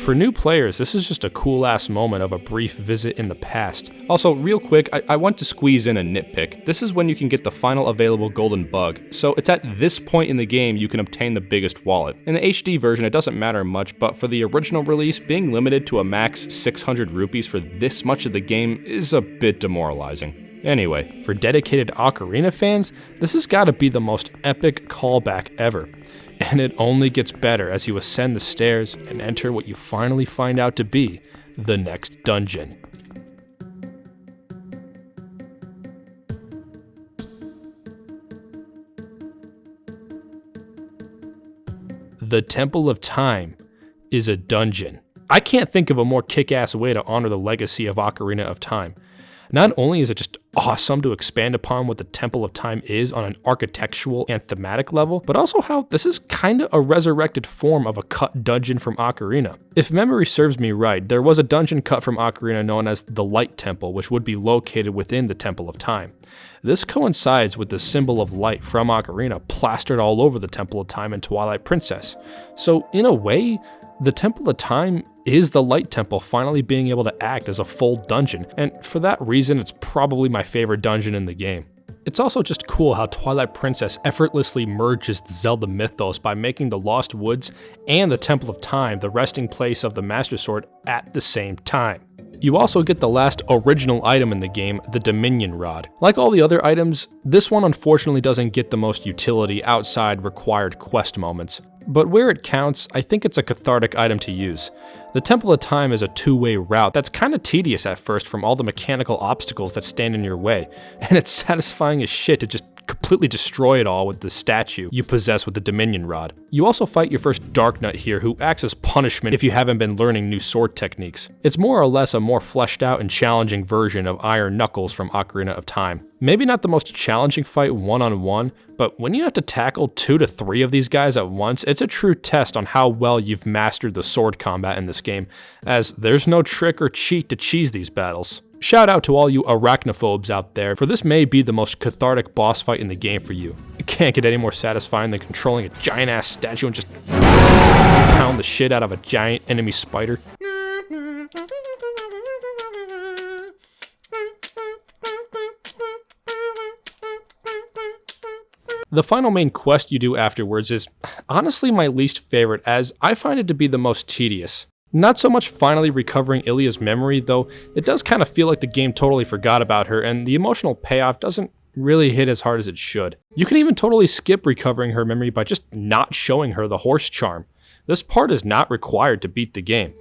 For new players, this is just a cool-ass moment of a brief visit in the past. Also, real quick, I want to squeeze in a nitpick. This is when you can get the final available golden bug, so it's at this point in the game you can obtain the biggest wallet. In the HD version, it doesn't matter much, but for the original release, being limited to a max 600 rupees for this much of the game is a bit demoralizing. Anyway, for dedicated Ocarina fans, this has got to be the most epic callback ever. And it only gets better as you ascend the stairs and enter what you finally find out to be the next dungeon. The Temple of Time is a dungeon. I can't think of a more kick-ass way to honor the legacy of Ocarina of Time. Not only is it just awesome to expand upon what the Temple of Time is on an architectural and thematic level, but also how this is kinda a resurrected form of a cut dungeon from Ocarina. If memory serves me right, there was a dungeon cut from Ocarina known as the Light Temple, which would be located within the Temple of Time. This coincides with the symbol of light from Ocarina plastered all over the Temple of Time in Twilight Princess. So in a way, the Temple of Time is the Light Temple finally being able to act as a full dungeon, and for that reason it's probably my favorite dungeon in the game. It's also just cool how Twilight Princess effortlessly merges the Zelda mythos by making the Lost Woods and the Temple of Time the resting place of the Master Sword at the same time. You also get the last original item in the game, the Dominion Rod. Like all the other items, this one unfortunately doesn't get the most utility outside required quest moments. But where it counts, I think it's a cathartic item to use. The Temple of Time is a two-way route that's kinda tedious at first from all the mechanical obstacles that stand in your way, and it's satisfying as shit to just completely destroy it all with the statue you possess with the Dominion Rod. You also fight your first Dark Knight here, who acts as punishment if you haven't been learning new sword techniques. It's more or less a more fleshed out and challenging version of Iron Knuckles from Ocarina of Time. Maybe not the most challenging fight one-on-one, but when you have to tackle 2 to 3 of these guys at once, it's a true test on how well you've mastered the sword combat in this game, as there's no trick or cheat to cheese these battles. Shout out to all you arachnophobes out there, for this may be the most cathartic boss fight in the game for you. It can't get any more satisfying than controlling a giant ass statue and just pound the shit out of a giant enemy spider. The final main quest you do afterwards is honestly my least favorite, as I find it to be the most tedious. Not so much finally recovering Ilia's memory, though it does kind of feel like the game totally forgot about her, and the emotional payoff doesn't really hit as hard as it should. You can even totally skip recovering her memory by just not showing her the horse charm. This part is not required to beat the game.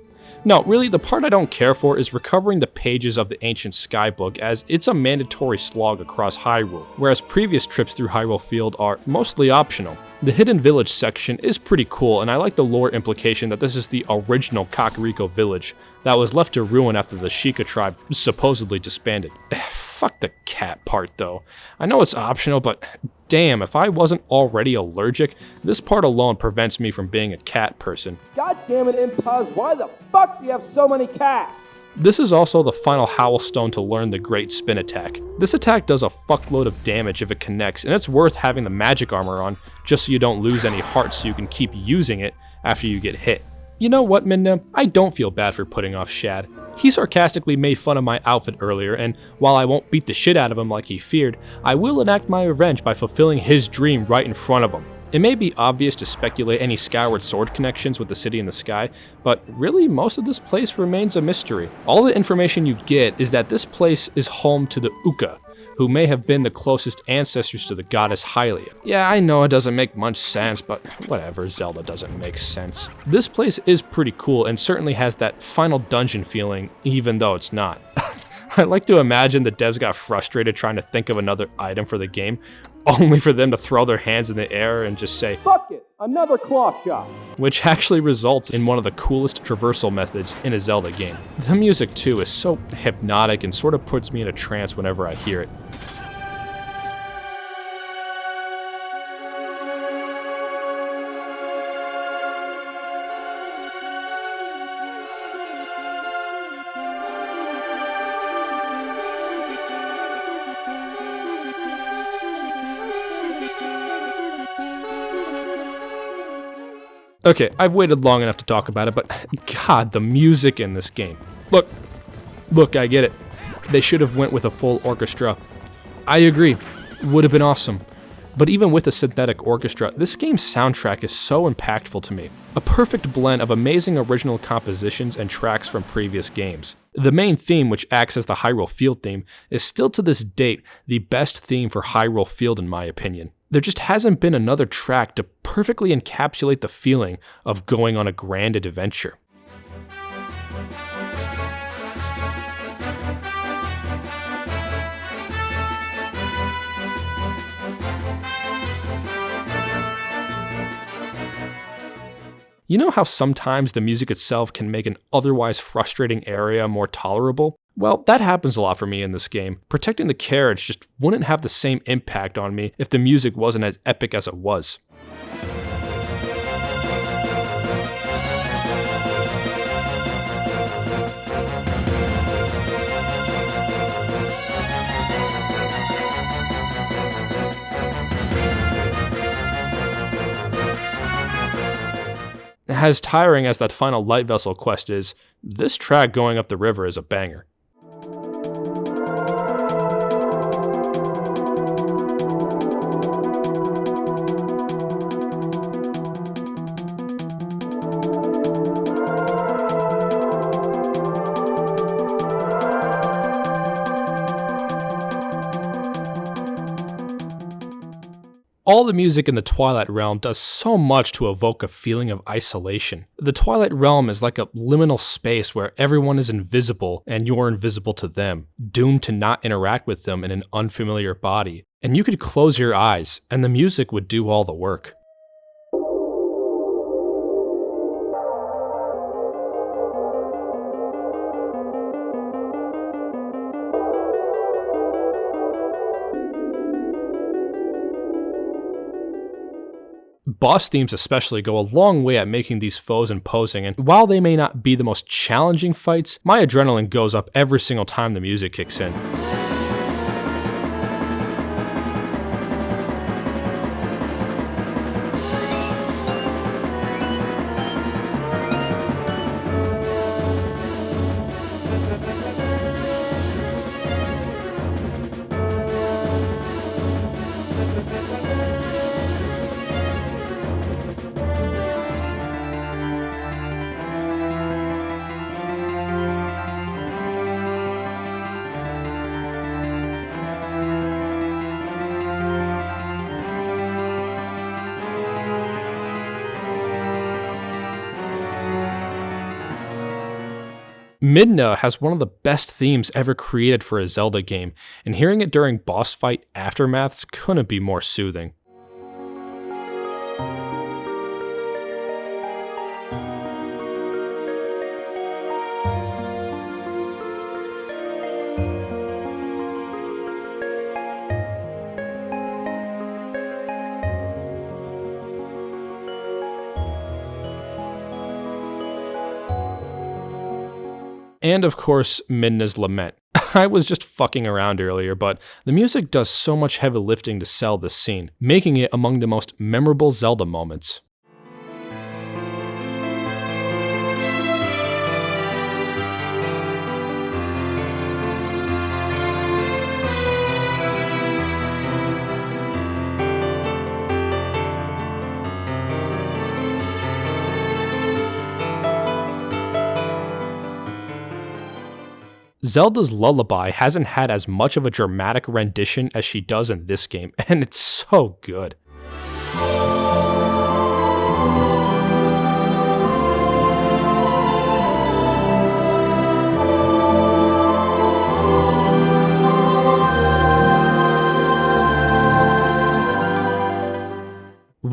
No, really, the part I don't care for is recovering the pages of the Ancient Skybook, as it's a mandatory slog across Hyrule, whereas previous trips through Hyrule Field are mostly optional. The Hidden Village section is pretty cool, and I like the lore implication that this is the original Kakariko village that was left to ruin after the Sheikah tribe supposedly disbanded. Fuck the cat part though. I know it's optional, but damn, if I wasn't already allergic, this part alone prevents me from being a cat person. God damn it, Impaz, why the fuck do you have so many cats? This is also the final Howl Stone to learn the Great Spin attack. This attack does a fuckload of damage if it connects, and it's worth having the magic armor on just so you don't lose any hearts so you can keep using it after you get hit. You know what, Minna? I don't feel bad for putting off Shad. He sarcastically made fun of my outfit earlier, and while I won't beat the shit out of him like he feared, I will enact my revenge by fulfilling his dream right in front of him. It may be obvious to speculate any Skyward Sword connections with the city in the sky, but really most of this place remains a mystery. All the information you get is that this place is home to the Uka, who may have been the closest ancestors to the goddess Hylia. Yeah, I know it doesn't make much sense, but whatever, Zelda doesn't make sense. This place is pretty cool and certainly has that final dungeon feeling, even though it's not. I like to imagine the devs got frustrated trying to think of another item for the game, only for them to throw their hands in the air and just say, Fuck it, another claw shot. which actually results in one of the coolest traversal methods in a Zelda game. The music too is so hypnotic and sort of puts me in a trance whenever I hear it. Okay, I've waited long enough to talk about it, but God, the music in this game. Look, I get it. They should have went with a full orchestra. I agree, would have been awesome. But even with a synthetic orchestra, this game's soundtrack is so impactful to me. A perfect blend of amazing original compositions and tracks from previous games. The main theme, which acts as the Hyrule Field theme, is still to this date the best theme for Hyrule Field in my opinion. There just hasn't been another track to perfectly encapsulate the feeling of going on a grand adventure. You know how sometimes the music itself can make an otherwise frustrating area more tolerable? Well, that happens a lot for me in this game. Protecting the carriage just wouldn't have the same impact on me if the music wasn't as epic as it was. As tiring as that final light vessel quest is, this track going up the river is a banger. All the music in the Twilight Realm does so much to evoke a feeling of isolation. The Twilight Realm is like a liminal space where everyone is invisible and you're invisible to them, doomed to not interact with them in an unfamiliar body. And you could close your eyes and the music would do all the work. Boss themes especially go a long way at making these foes imposing, and while they may not be the most challenging fights, my adrenaline goes up every single time the music kicks in. Midna has one of the best themes ever created for a Zelda game, and hearing it during boss fight aftermaths couldn't be more soothing. And of course, Midna's Lament. I was just fucking around earlier, but the music does so much heavy lifting to sell this scene, making it among the most memorable Zelda moments. Zelda's Lullaby hasn't had as much of a dramatic rendition as she does in this game, and it's so good.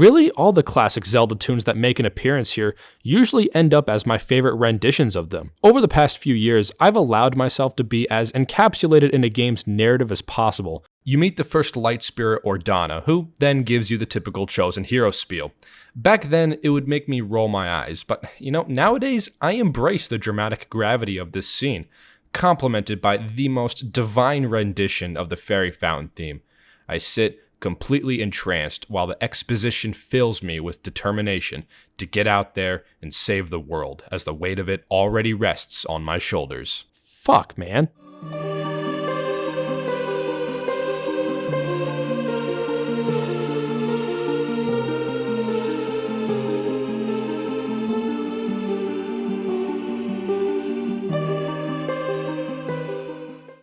Really, all the classic Zelda tunes that make an appearance here usually end up as my favorite renditions of them. Over the past few years, I've allowed myself to be as encapsulated in a game's narrative as possible. You meet the first light spirit Ordana, who then gives you the typical chosen hero spiel. Back then, it would make me roll my eyes, but nowadays, I embrace the dramatic gravity of this scene, complemented by the most divine rendition of the Fairy Fountain theme. I sit completely entranced while the exposition fills me with determination to get out there and save the world, as the weight of it already rests on my shoulders. Fuck, man.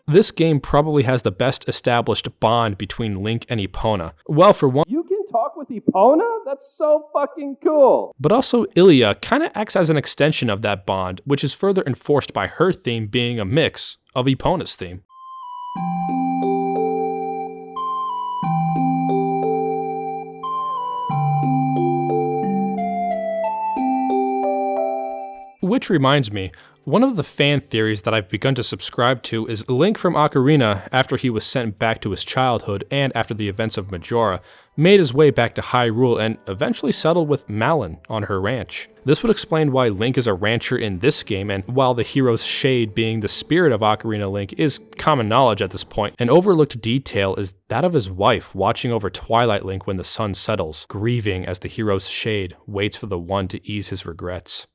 This game probably has the best established bond between Link and Epona. Well, for one, You can talk with Epona? That's so fucking cool. but also Ilia kind of acts as an extension of that bond, which is further enforced by her theme being a mix of Epona's theme. Which reminds me, one of the fan theories that I've begun to subscribe to is Link from Ocarina, after he was sent back to his childhood and after the events of Majora, made his way back to Hyrule and eventually settled with Malon on her ranch. This would explain why Link is a rancher in this game, and while the hero's shade being the spirit of Ocarina Link is common knowledge at this point, an overlooked detail is that of his wife watching over Twilight Link when the sun settles, grieving as the hero's shade waits for the one to ease his regrets.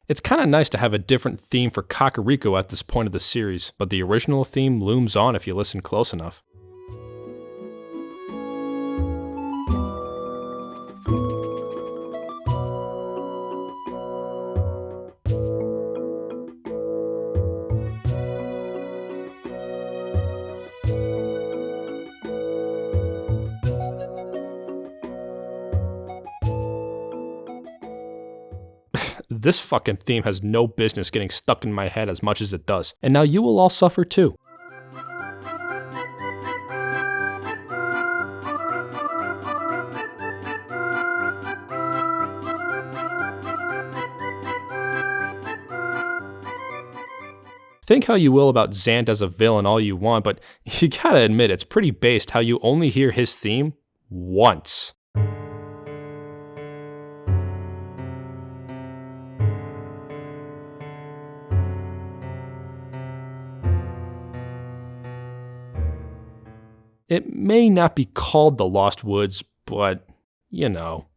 It's kind of nice to have a different theme for Kakariko at this point of the series, but the original theme looms on if you listen close enough. This fucking theme has no business getting stuck in my head as much as it does, and now you will all suffer too. Think how you will about Zant as a villain all you want, but you gotta admit it's pretty based how you only hear his theme once. It may not be called the Lost Woods, but, you know.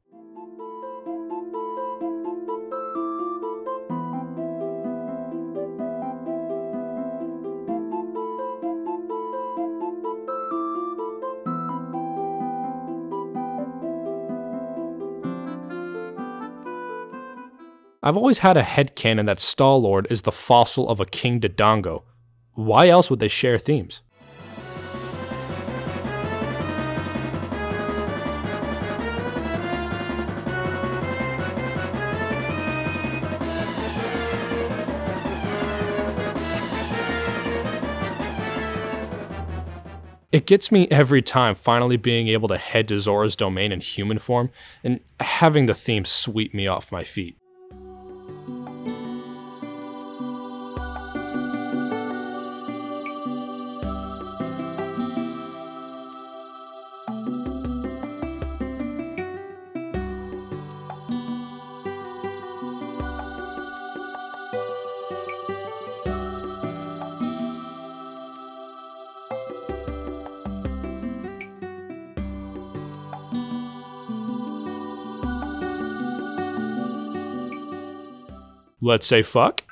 I've always had a headcanon that Star-Lord is the fossil of a King Dodongo. Why else would they share themes? It gets me every time finally being able to head to Zora's domain in human form and having the theme sweep me off my feet. Let's say fuck.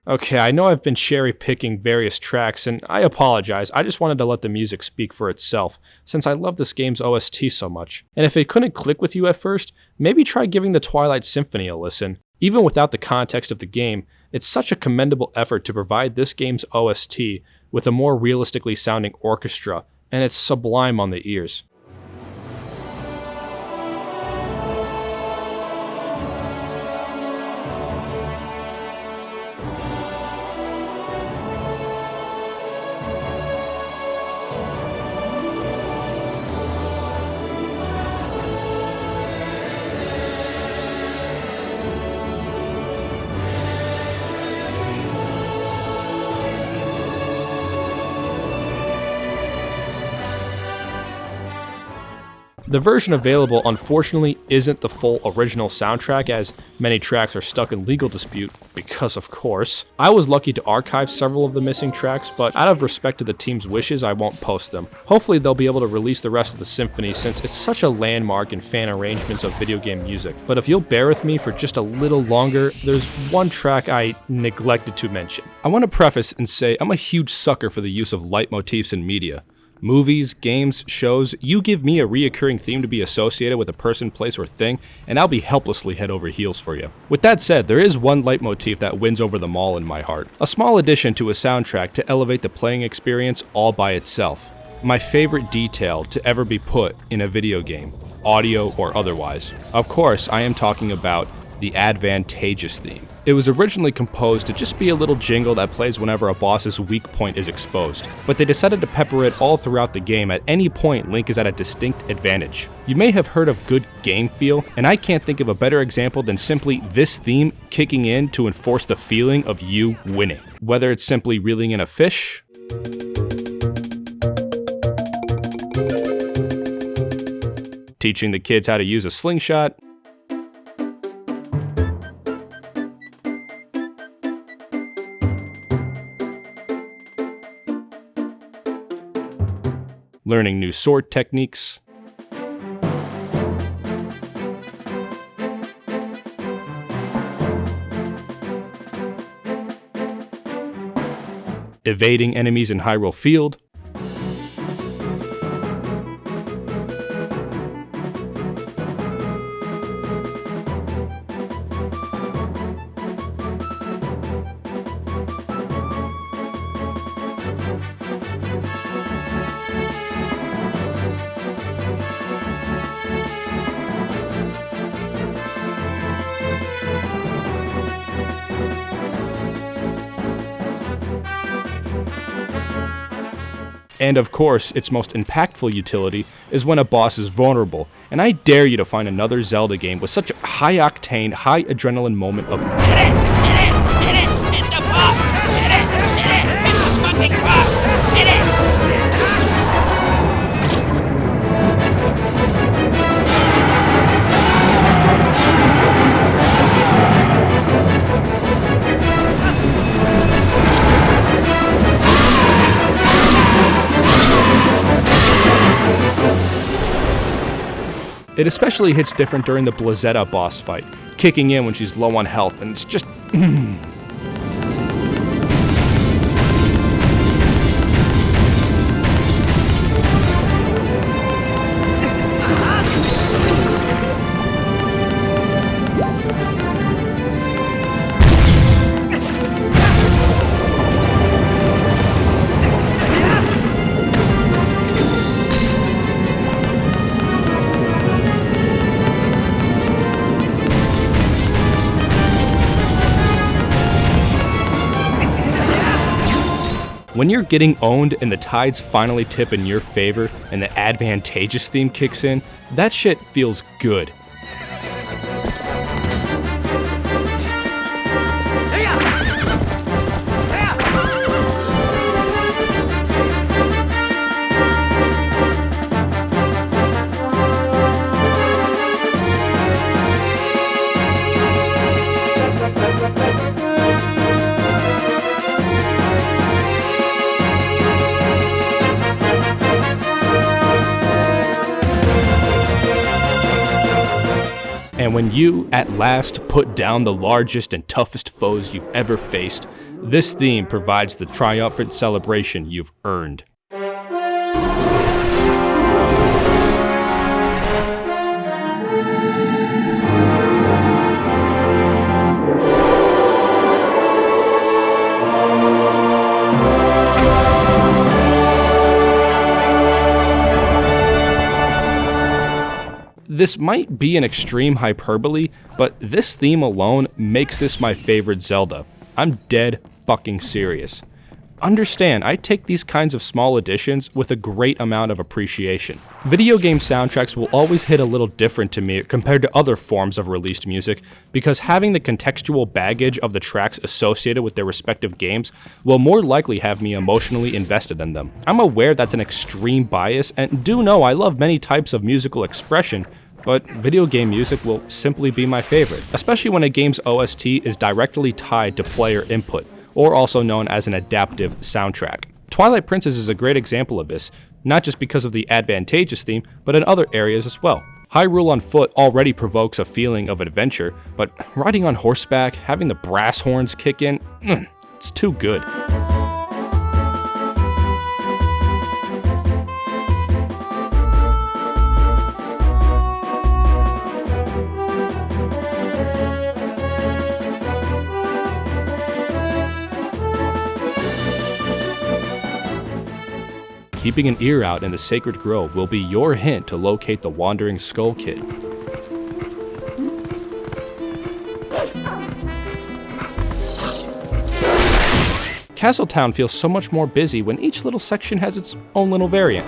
Okay, I know I've been cherry-picking various tracks, and I apologize. I just wanted to let the music speak for itself, since I love this game's OST so much. And if it couldn't click with you at first, maybe try giving the Twilight Symphony a listen. Even without the context of the game, it's such a commendable effort to provide this game's OST with a more realistically sounding orchestra, and it's sublime on the ears. The version available unfortunately isn't the full original soundtrack, as many tracks are stuck in legal dispute, because of course. I was lucky to archive several of the missing tracks, but out of respect to the team's wishes, I won't post them. Hopefully they'll be able to release the rest of the symphony, since it's such a landmark in fan arrangements of video game music. But if you'll bear with me for just a little longer, there's one track I neglected to mention. I want to preface and say I'm a huge sucker for the use of leitmotifs in media. Movies, games, shows, you give me a reoccurring theme to be associated with a person, place, or thing, and I'll be helplessly head over heels for you. With that said, there is one leitmotif that wins over them all in my heart. A small addition to a soundtrack to elevate the playing experience all by itself. My favorite detail to ever be put in a video game, audio or otherwise. Of course, I am talking about the advantageous theme. It was originally composed to just be a little jingle that plays whenever a boss's weak point is exposed, but they decided to pepper it all throughout the game. At any point, Link is at a distinct advantage. You may have heard of good game feel, and I can't think of a better example than simply this theme kicking in to enforce the feeling of you winning. Whether it's simply reeling in a fish, teaching the kids how to use a slingshot, learning new sword techniques, evading enemies in Hyrule Field, and of course, its most impactful utility is when a boss is vulnerable, and I dare you to find another Zelda game with such a high-octane, high-adrenaline moment of Hit the boss! Hit the fucking boss! Hit it! It especially hits different during the Blizzetta boss fight, kicking in when she's low on health, and it's just when you're getting owned and the tides finally tip in your favor and the advantageous theme kicks in, that shit feels good. And when you, at last, put down the largest and toughest foes you've ever faced, this theme provides the triumphant celebration you've earned. This might be an extreme hyperbole, but this theme alone makes this my favorite Zelda. I'm dead fucking serious. Understand, I take these kinds of small additions with a great amount of appreciation. Video game soundtracks will always hit a little different to me compared to other forms of released music, because having the contextual baggage of the tracks associated with their respective games will more likely have me emotionally invested in them. I'm aware that's an extreme bias, and do know I love many types of musical expression, but video game music will simply be my favorite, especially when a game's OST is directly tied to player input, or also known as an adaptive soundtrack. Twilight Princess is a great example of this, not just because of the advantageous theme, but in other areas as well. Hyrule on foot already provokes a feeling of adventure, but riding on horseback, having the brass horns kick in, it's too good. Keeping an ear out in the Sacred Grove will be your hint to locate the Wandering Skull Kid. Castletown feels so much more busy when each little section has its own little variant.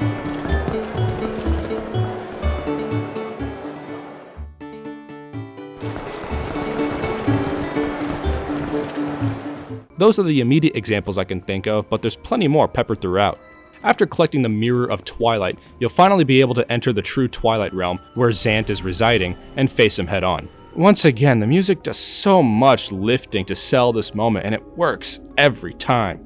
Those are the immediate examples I can think of, but there's plenty more peppered throughout. After collecting the Mirror of Twilight, you'll finally be able to enter the true Twilight realm, where Zant is residing, and face him head on. Once again, the music does so much lifting to sell this moment, and it works every time.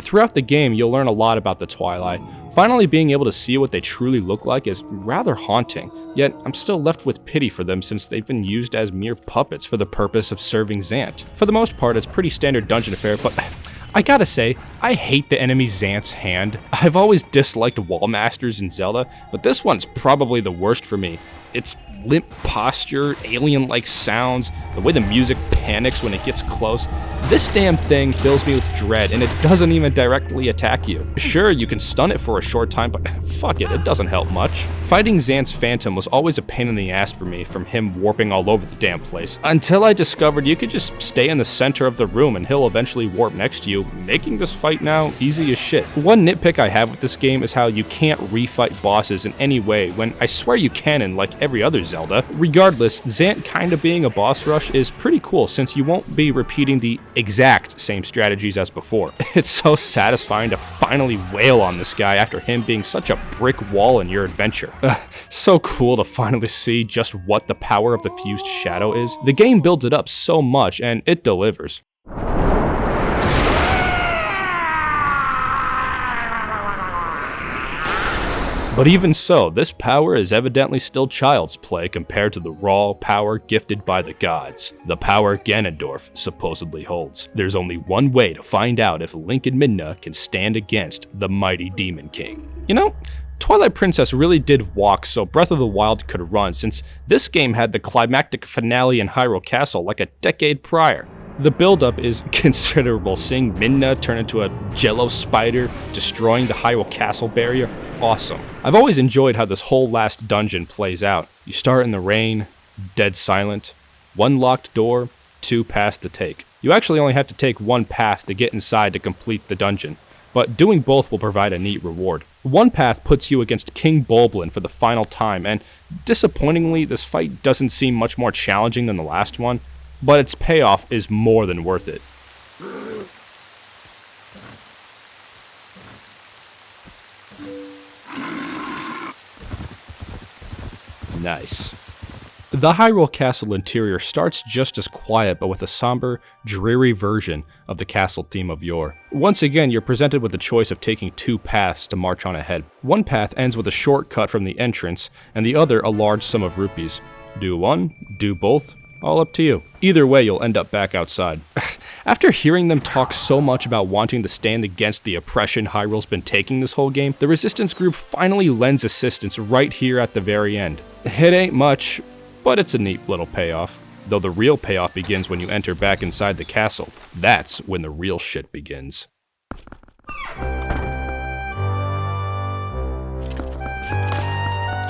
Throughout the game, you'll learn a lot about the Twilight. Finally being able to see what they truly look like is rather haunting, yet I'm still left with pity for them since they've been used as mere puppets for the purpose of serving Zant. For the most part, it's pretty standard dungeon fare, but I gotta say, I hate the enemy Zant's hand. I've always disliked wall masters in Zelda, but this one's probably the worst for me. Its limp posture, alien-like sounds, the way the music panics when it gets close. This damn thing fills me with dread, and it doesn't even directly attack you. Sure, you can stun it for a short time, but fuck it, it doesn't help much. Fighting Zant's Phantom was always a pain in the ass for me, from him warping all over the damn place, until I discovered you could just stay in the center of the room and he'll eventually warp next to you, making this fight now easy as shit. One nitpick I have with this game is how you can't refight bosses in any way, when I swear you can in like every other Zelda. Regardless, Zant kinda being a boss rush is pretty cool since you won't be repeating the exact same strategies as before. It's so satisfying to finally wail on this guy after him being such a brick wall in your adventure. So cool to finally see just what the power of the fused shadow is. The game builds it up so much and it delivers. But even so, this power is evidently still child's play compared to the raw power gifted by the gods, the power Ganondorf supposedly holds. There's only one way to find out if Link and Midna can stand against the mighty Demon King. You know, Twilight Princess really did walk so Breath of the Wild could run, since this game had the climactic finale in Hyrule Castle like a decade prior. The build-up is considerable, seeing Midna turn into a jello spider, destroying the Hyrule Castle barrier. Awesome. I've always enjoyed how this whole last dungeon plays out. You start in the rain, dead silent, one locked door, 2 paths to take. You actually only have to take 1 path to get inside to complete the dungeon, but doing both will provide a neat reward. One path puts you against King Bulblin for the final time, and disappointingly, this fight doesn't seem much more challenging than the last one, but its payoff is more than worth it. Nice. The Hyrule Castle interior starts just as quiet, but with a somber, dreary version of the castle theme of yore. Once again, you're presented with the choice of taking two paths to march on ahead. One path ends with a shortcut from the entrance, and the other a large sum of rupees. Do one, do both, all up to you. Either way, you'll end up back outside. After hearing them talk so much about wanting to stand against the oppression Hyrule's been taking this whole game, the resistance group finally lends assistance right here at the very end. It ain't much, but it's a neat little payoff. Though the real payoff begins when you enter back inside the castle. That's when the real shit begins.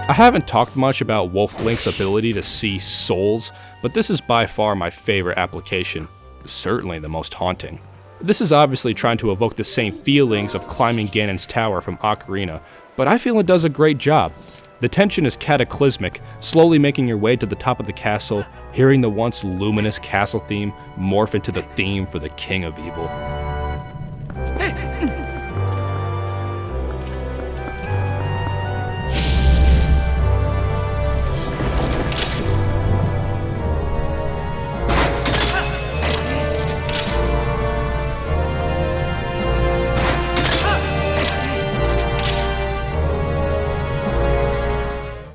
I haven't talked much about Wolf Link's ability to see souls, but this is by far my favorite application. Certainly the most haunting. This is obviously trying to evoke the same feelings of climbing Ganon's tower from Ocarina, but I feel it does a great job. The tension is cataclysmic, slowly making your way to the top of the castle, hearing the once luminous castle theme morph into the theme for the King of Evil.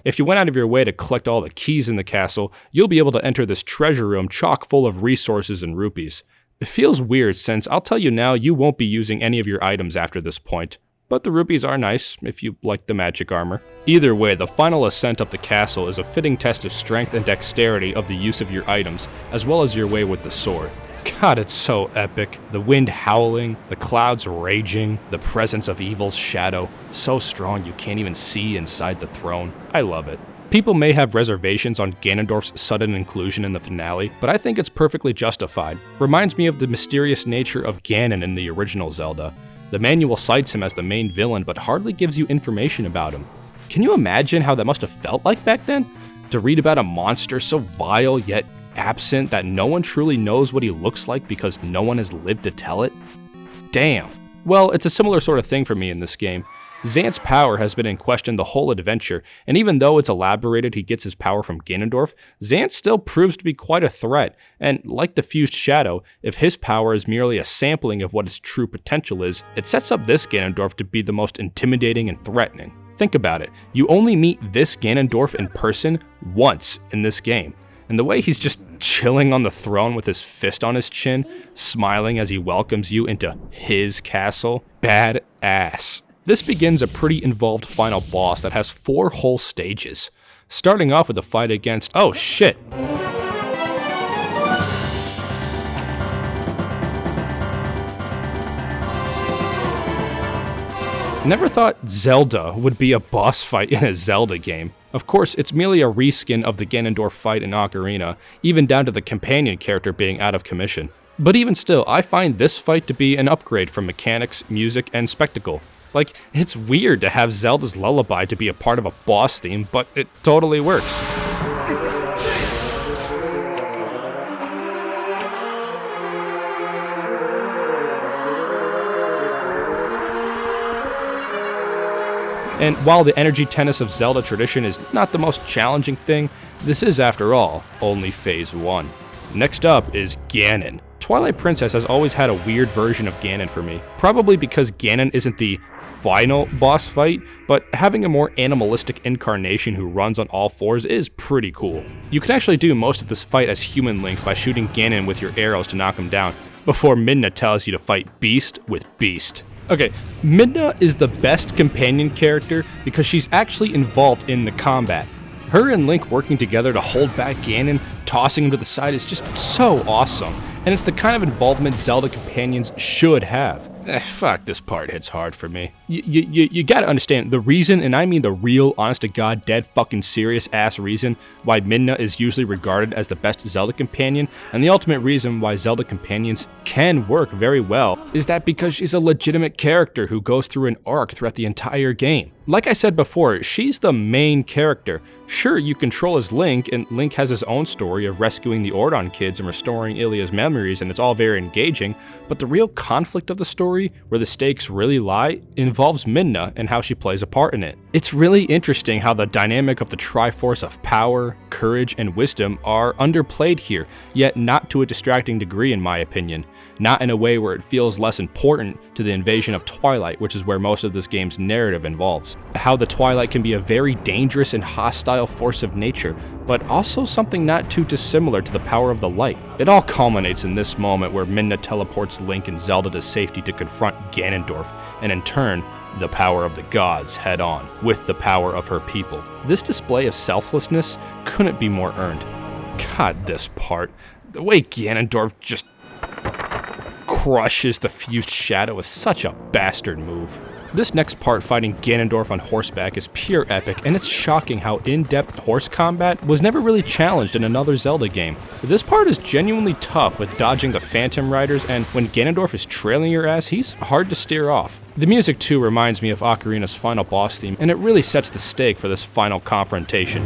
If you went out of your way to collect all the keys in the castle, you'll be able to enter this treasure room chock full of resources and rupees. It feels weird since I'll tell you now you won't be using any of your items after this point, but the rupees are nice if you like the magic armor. Either way, the final ascent up the castle is a fitting test of strength and dexterity of the use of your items, as well as your way with the sword. God, it's so epic. The wind howling, the clouds raging, the presence of evil's shadow, so strong you can't even see inside the throne. I love it. People may have reservations on Ganondorf's sudden inclusion in the finale, but I think it's perfectly justified. Reminds me of the mysterious nature of Ganon in the original Zelda. The manual cites him as the main villain, but hardly gives you information about him. Can you imagine how that must have felt like back then? To read about a monster so vile yet absent that no one truly knows what he looks like because no one has lived to tell it? Damn. Well, it's a similar sort of thing for me in this game. Zant's power has been in question the whole adventure, and even though it's elaborated he gets his power from Ganondorf, Zant still proves to be quite a threat, and like the fused shadow, if his power is merely a sampling of what his true potential is, it sets up this Ganondorf to be the most intimidating and threatening. Think about it, you only meet this Ganondorf in person once in this game, and the way he's just chilling on the throne with his fist on his chin, smiling as he welcomes you into his castle, badass. This begins a pretty involved final boss that has 4 whole stages, starting off with a fight against, oh shit. Never thought Zelda would be a boss fight in a Zelda game. Of course, it's merely a reskin of the Ganondorf fight in Ocarina, even down to the companion character being out of commission. But even still, I find this fight to be an upgrade from mechanics, music, and spectacle. Like, it's weird to have Zelda's Lullaby to be a part of a boss theme, but it totally works. And while the energy tennis of Zelda tradition is not the most challenging thing, this is, after all, only Phase 1. Next up is Ganon. Twilight Princess has always had a weird version of Ganon for me, probably because Ganon isn't the final boss fight, but having a more animalistic incarnation who runs on all 4s is pretty cool. You can actually do most of this fight as human Link by shooting Ganon with your arrows to knock him down, before Midna tells you to fight Beast with Beast. Okay, Midna is the best companion character because she's actually involved in the combat. Her and Link working together to hold back Ganon, tossing him to the side is just so awesome. And it's the kind of involvement Zelda companions should have. Fuck, this part hits hard for me. You gotta understand, the reason, and I mean the real, honest-to-God, dead fucking serious-ass reason why Midna is usually regarded as the best Zelda companion, and the ultimate reason why Zelda companions can work very well, is that because she's a legitimate character who goes through an arc throughout the entire game. Like I said before, she's the main character. Sure, you control as Link, and Link has his own story of rescuing the Ordon kids and restoring Ilia's memories, and it's all very engaging, but the real conflict of the story story, where the stakes really lie, involves Midna and how she plays a part in it. It's really interesting how the dynamic of the Triforce of power, courage, and wisdom are underplayed here, yet not to a distracting degree in my opinion. Not in a way where it feels less important to the invasion of Twilight, which is where most of this game's narrative involves. How the Twilight can be a very dangerous and hostile force of nature, but also something not too dissimilar to the power of the light. It all culminates in this moment where Midna teleports Link and Zelda to safety to confront Ganondorf, and in turn, the power of the gods head on, with the power of her people. This display of selflessness couldn't be more earned. God, this part. The way Ganondorf just crushes the fused shadow is such a bastard move. This next part, fighting Ganondorf on horseback, is pure epic, and it's shocking how in-depth horse combat was never really challenged in another Zelda game. This part is genuinely tough with dodging the Phantom Riders, and when Ganondorf is trailing your ass, he's hard to steer off. The music too reminds me of Ocarina's final boss theme, and it really sets the stake for this final confrontation.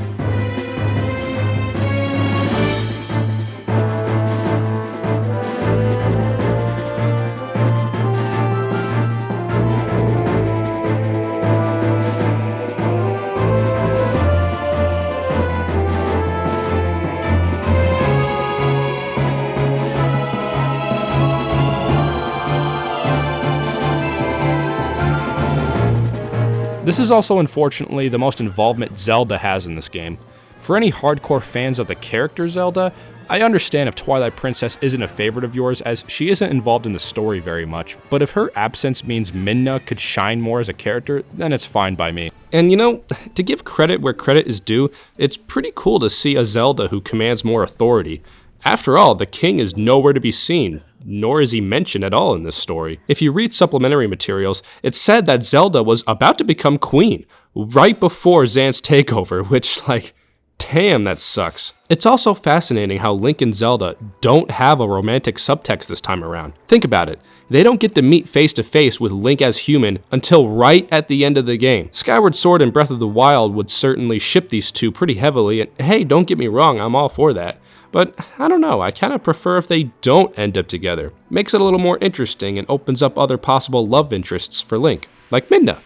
This is also, unfortunately, the most involvement Zelda has in this game. For any hardcore fans of the character Zelda, I understand if Twilight Princess isn't a favorite of yours, as she isn't involved in the story very much, but if her absence means Midna could shine more as a character, then it's fine by me. And you know, to give credit where credit is due, it's pretty cool to see a Zelda who commands more authority. After all, the king is nowhere to be seen, nor is he mentioned at all in this story. If you read supplementary materials, it's said that Zelda was about to become queen, right before Zan's takeover, which, like, damn, that sucks. It's also fascinating how Link and Zelda don't have a romantic subtext this time around. Think about it. They don't get to meet face to face with Link as human until right at the end of the game. Skyward Sword and Breath of the Wild would certainly ship these two pretty heavily, and hey, don't get me wrong, I'm all for that. But I don't know, I kind of prefer if they don't end up together. Makes it a little more interesting and opens up other possible love interests for Link, like Midna.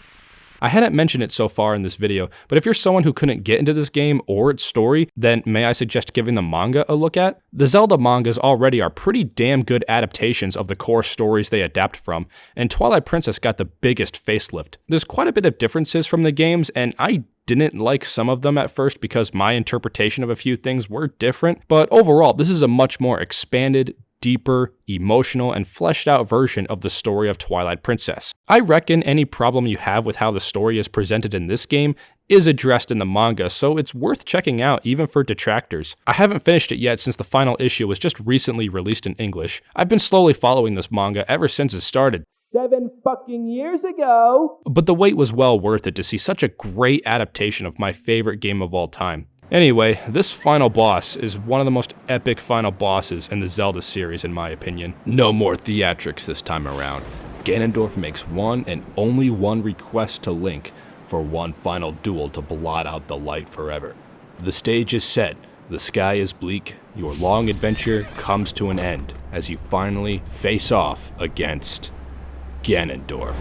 I hadn't mentioned it so far in this video, but if you're someone who couldn't get into this game or its story, then may I suggest giving the manga a look at? The Zelda mangas already are pretty damn good adaptations of the core stories they adapt from, and Twilight Princess got the biggest facelift. There's quite a bit of differences from the games, and I didn't like some of them at first because my interpretation of a few things were different, but overall, this is a much more expanded, deeper, emotional, and fleshed out version of the story of Twilight Princess. I reckon any problem you have with how the story is presented in this game is addressed in the manga, so it's worth checking out even for detractors. I haven't finished it yet since the final issue was just recently released in English. I've been slowly following this manga ever since it started. 7 fucking years ago. But the wait was well worth it to see such a great adaptation of my favorite game of all time. Anyway, this final boss is one of the most epic final bosses in the Zelda series in my opinion. No more theatrics this time around. Ganondorf makes one and only one request to Link for one final duel to blot out the light forever. The stage is set, the sky is bleak, your long adventure comes to an end as you finally face off against Ganondorf.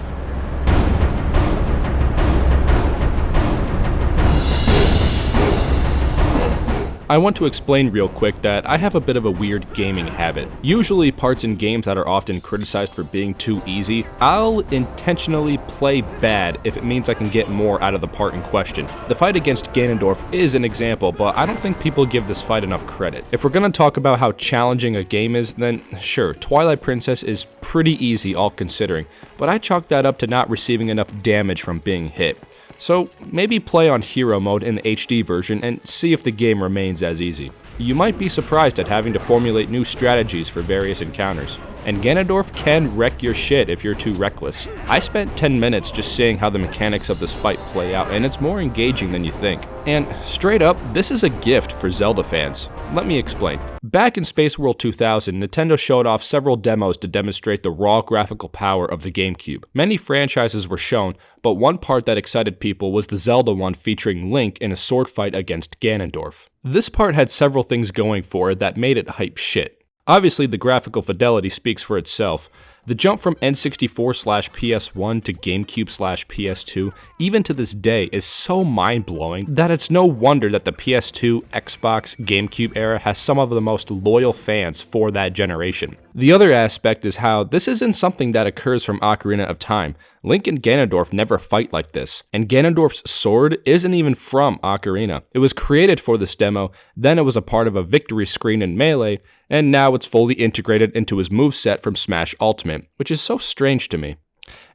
I want to explain real quick that I have a bit of a weird gaming habit. Usually parts in games that are often criticized for being too easy, I'll intentionally play bad if it means I can get more out of the part in question. The fight against Ganondorf is an example, but I don't think people give this fight enough credit. If we're gonna talk about how challenging a game is, then sure, Twilight Princess is pretty easy all considering, but I chalk that up to not receiving enough damage from being hit. So maybe play on Hero Mode in the HD version and see if the game remains as easy. You might be surprised at having to formulate new strategies for various encounters. And Ganondorf can wreck your shit if you're too reckless. I spent 10 minutes just seeing how the mechanics of this fight play out, and it's more engaging than you think. And straight up, this is a gift for Zelda fans. Let me explain. Back in Space World 2000, Nintendo showed off several demos to demonstrate the raw graphical power of the GameCube. Many franchises were shown, but one part that excited people was the Zelda one featuring Link in a sword fight against Ganondorf. This part had several things going for it that made it hype shit. Obviously, the graphical fidelity speaks for itself. The jump from N64/PS1 to GameCube/PS2, even to this day, is so mind-blowing that it's no wonder that the PS2, Xbox, GameCube era has some of the most loyal fans for that generation. The other aspect is how this isn't something that occurs from Ocarina of Time. Link and Ganondorf never fight like this, and Ganondorf's sword isn't even from Ocarina. It was created for this demo, then it was a part of a victory screen in Melee, and now it's fully integrated into his moveset from Smash Ultimate, which is so strange to me.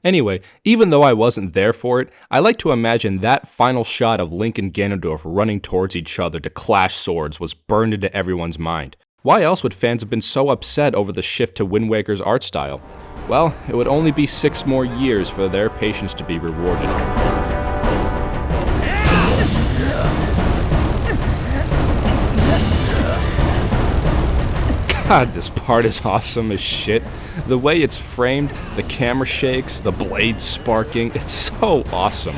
Anyway, even though I wasn't there for it, I like to imagine that final shot of Link and Ganondorf running towards each other to clash swords was burned into everyone's mind. Why else would fans have been so upset over the shift to Wind Waker's art style? Well, it would only be 6 more years for their patience to be rewarded. God, this part is awesome as shit. The way it's framed, the camera shakes, the blades sparking, it's so awesome.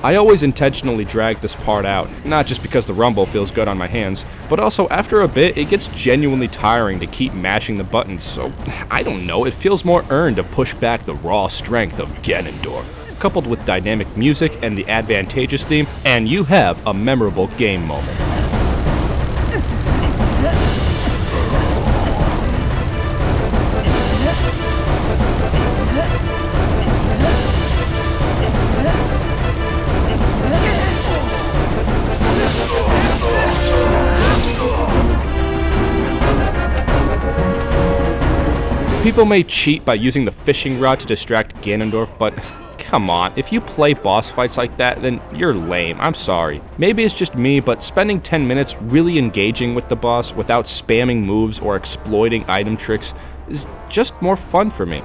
I always intentionally drag this part out, not just because the rumble feels good on my hands, but also after a bit it gets genuinely tiring to keep mashing the buttons, so I don't know, it feels more earned to push back the raw strength of Ganondorf. Coupled with dynamic music and the advantageous theme, and you have a memorable game moment. People may cheat by using the fishing rod to distract Ganondorf, but come on, if you play boss fights like that, then you're lame, I'm sorry. Maybe it's just me, but spending 10 minutes really engaging with the boss without spamming moves or exploiting item tricks is just more fun for me.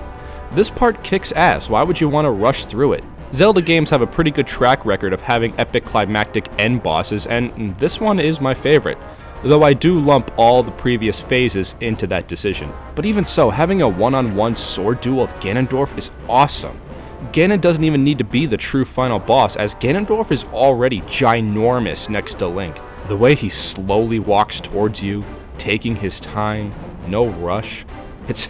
This part kicks ass, why would you want to rush through it? Zelda games have a pretty good track record of having epic climactic end bosses, and this one is my favorite. Though I do lump all the previous phases into that decision. But even so, having a one-on-one sword duel with Ganondorf is awesome. Ganon doesn't even need to be the true final boss, as Ganondorf is already ginormous next to Link. The way he slowly walks towards you, taking his time, no rush, it's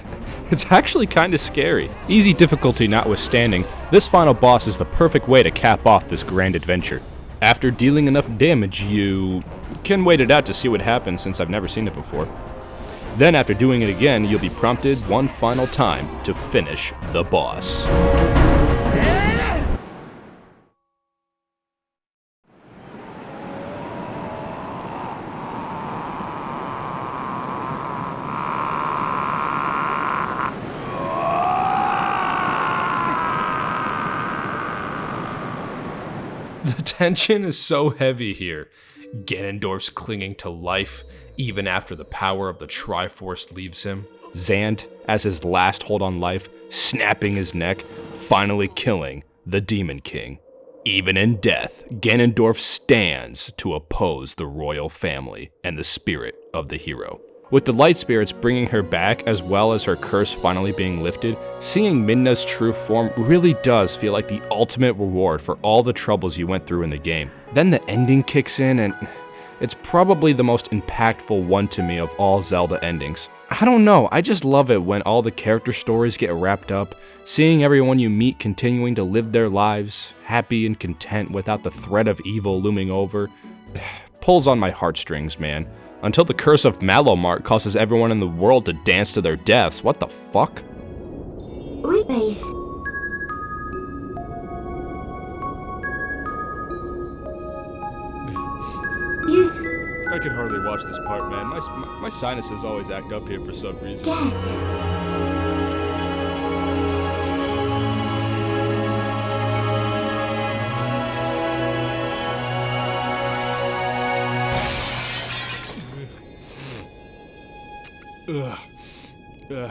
actually kinda scary. Easy difficulty notwithstanding, this final boss is the perfect way to cap off this grand adventure. After dealing enough damage, you can wait it out to see what happens since I've never seen it before. Then after doing it again, you'll be prompted one final time to finish the boss. The tension is so heavy here. Ganondorf's clinging to life, even after the power of the Triforce leaves him. Zant, as his last hold on life, snapping his neck, finally killing the Demon King. Even in death, Ganondorf stands to oppose the royal family and the spirit of the hero. With the light spirits bringing her back, as well as her curse finally being lifted, seeing Midna's true form really does feel like the ultimate reward for all the troubles you went through in the game. Then the ending kicks in, and it's probably the most impactful one to me of all Zelda endings. I don't know, I just love it when all the character stories get wrapped up, seeing everyone you meet continuing to live their lives, happy and content without the threat of evil looming over. Pulls on my heartstrings, man. Until the curse of Malomart causes everyone in the world to dance to their deaths. What the fuck? Witness. I can hardly watch this part, man. My sinuses always act up here for some reason.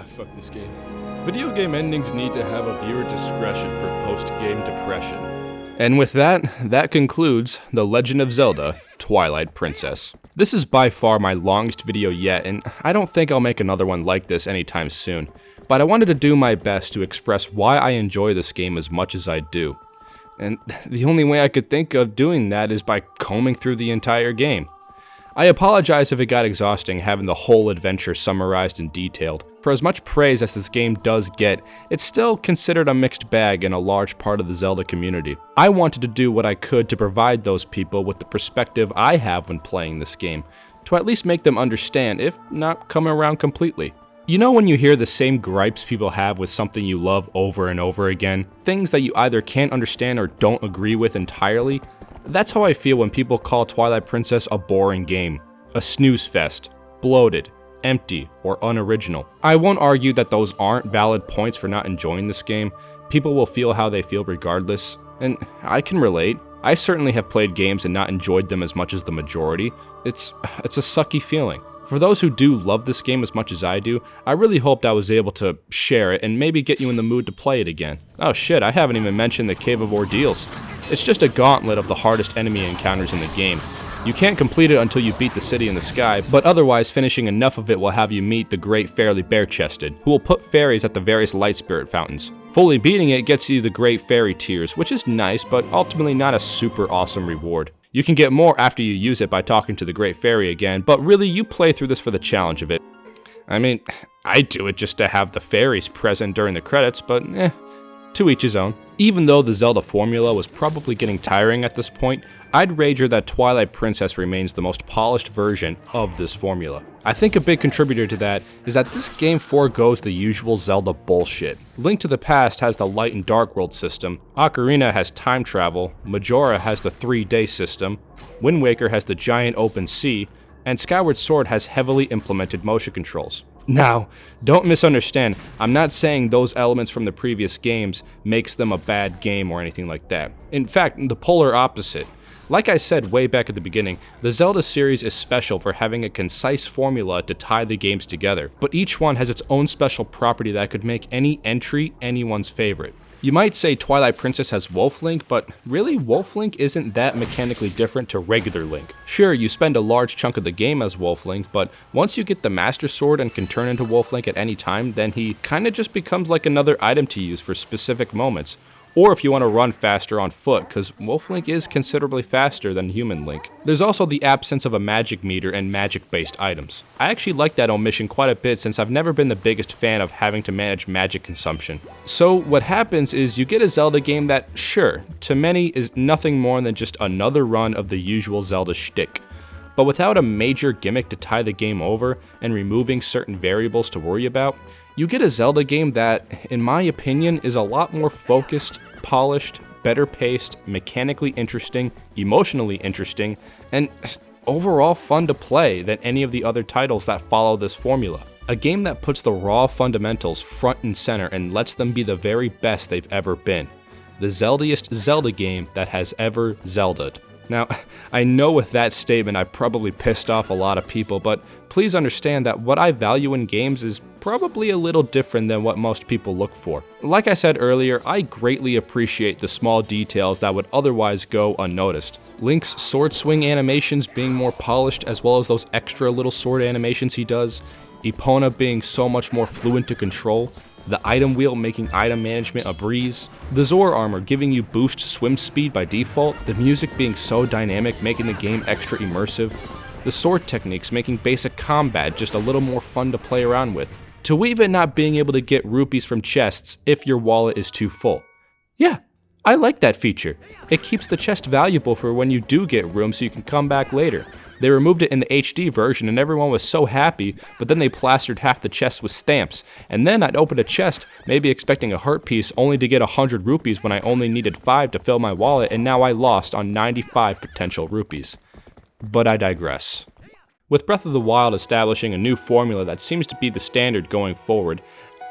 Fuck this game. Video game endings need to have a viewer discretion for post-game depression. And with that, that concludes The Legend of Zelda: Twilight Princess. This is by far my longest video yet, and I don't think I'll make another one like this anytime soon. But I wanted to do my best to express why I enjoy this game as much as I do. And the only way I could think of doing that is by combing through the entire game. I apologize if it got exhausting having the whole adventure summarized and detailed. For as much praise as this game does get, it's still considered a mixed bag in a large part of the Zelda community. I wanted to do what I could to provide those people with the perspective I have when playing this game, to at least make them understand, if not come around completely. You know when you hear the same gripes people have with something you love over and over again? Things that you either can't understand or don't agree with entirely? That's how I feel when people call Twilight Princess a boring game, a snooze fest, bloated, empty, or unoriginal. I won't argue that those aren't valid points for not enjoying this game. People will feel how they feel regardless, and I can relate. I certainly have played games and not enjoyed them as much as the majority. It's a sucky feeling. For those who do love this game as much as I do, I really hoped I was able to share it and maybe get you in the mood to play it again. Oh shit, I haven't even mentioned the Cave of Ordeals. It's just a gauntlet of the hardest enemy encounters in the game. You can't complete it until you beat the city in the sky, but otherwise finishing enough of it will have you meet the Great Fairy Bare-Chested, who will put fairies at the various light spirit fountains. Fully beating it gets you the Great Fairy Tears, which is nice, but ultimately not a super awesome reward. You can get more after you use it by talking to the Great Fairy again, but really you play through this for the challenge of it. I mean, I do it just to have the fairies present during the credits, but to each his own. Even though the Zelda formula was probably getting tiring at this point, I'd wager that Twilight Princess remains the most polished version of this formula. I think a big contributor to that is that this game forgoes the usual Zelda bullshit. Link to the Past has the light and dark world system, Ocarina has time travel, Majora has the 3-day system, Wind Waker has the giant open sea, and Skyward Sword has heavily implemented motion controls. Now, don't misunderstand, I'm not saying those elements from the previous games makes them a bad game or anything like that. In fact, the polar opposite. Like I said way back at the beginning, the Zelda series is special for having a concise formula to tie the games together, but each one has its own special property that could make any entry anyone's favorite. You might say Twilight Princess has Wolf Link, but really Wolf Link isn't that mechanically different to regular Link. Sure, you spend a large chunk of the game as Wolf Link, but once you get the Master Sword and can turn into Wolf Link at any time, then he kinda just becomes like another item to use for specific moments. Or if you want to run faster on foot, because Wolf Link is considerably faster than Human Link. There's also the absence of a magic meter and magic-based items. I actually like that omission quite a bit since I've never been the biggest fan of having to manage magic consumption. So what happens is you get a Zelda game that, sure, to many is nothing more than just another run of the usual Zelda shtick. But without a major gimmick to tie the game over and removing certain variables to worry about, you get a Zelda game that, in my opinion, is a lot more focused, polished, better paced, mechanically interesting, emotionally interesting, and overall fun to play than any of the other titles that follow this formula. A game that puts the raw fundamentals front and center and lets them be the very best they've ever been. The Zeldiest Zelda game that has ever Zelda'd. Now, I know with that statement I probably pissed off a lot of people, but please understand that what I value in games is probably a little different than what most people look for. Like I said earlier, I greatly appreciate the small details that would otherwise go unnoticed. Link's sword swing animations being more polished, as well as those extra little sword animations he does, Epona being so much more fluent to control, the item wheel making item management a breeze, the Zora armor giving you boost swim speed by default, the music being so dynamic making the game extra immersive, the sword techniques making basic combat just a little more fun to play around with, to even not being able to get rupees from chests if your wallet is too full. Yeah, I like that feature. It keeps the chest valuable for when you do get room so you can come back later. They removed it in the HD version and everyone was so happy, but then they plastered half the chest with stamps. And then I'd open a chest, maybe expecting a heart piece, only to get 100 rupees when I only needed 5 to fill my wallet, and now I lost on 95 potential rupees. But I digress. With Breath of the Wild establishing a new formula that seems to be the standard going forward,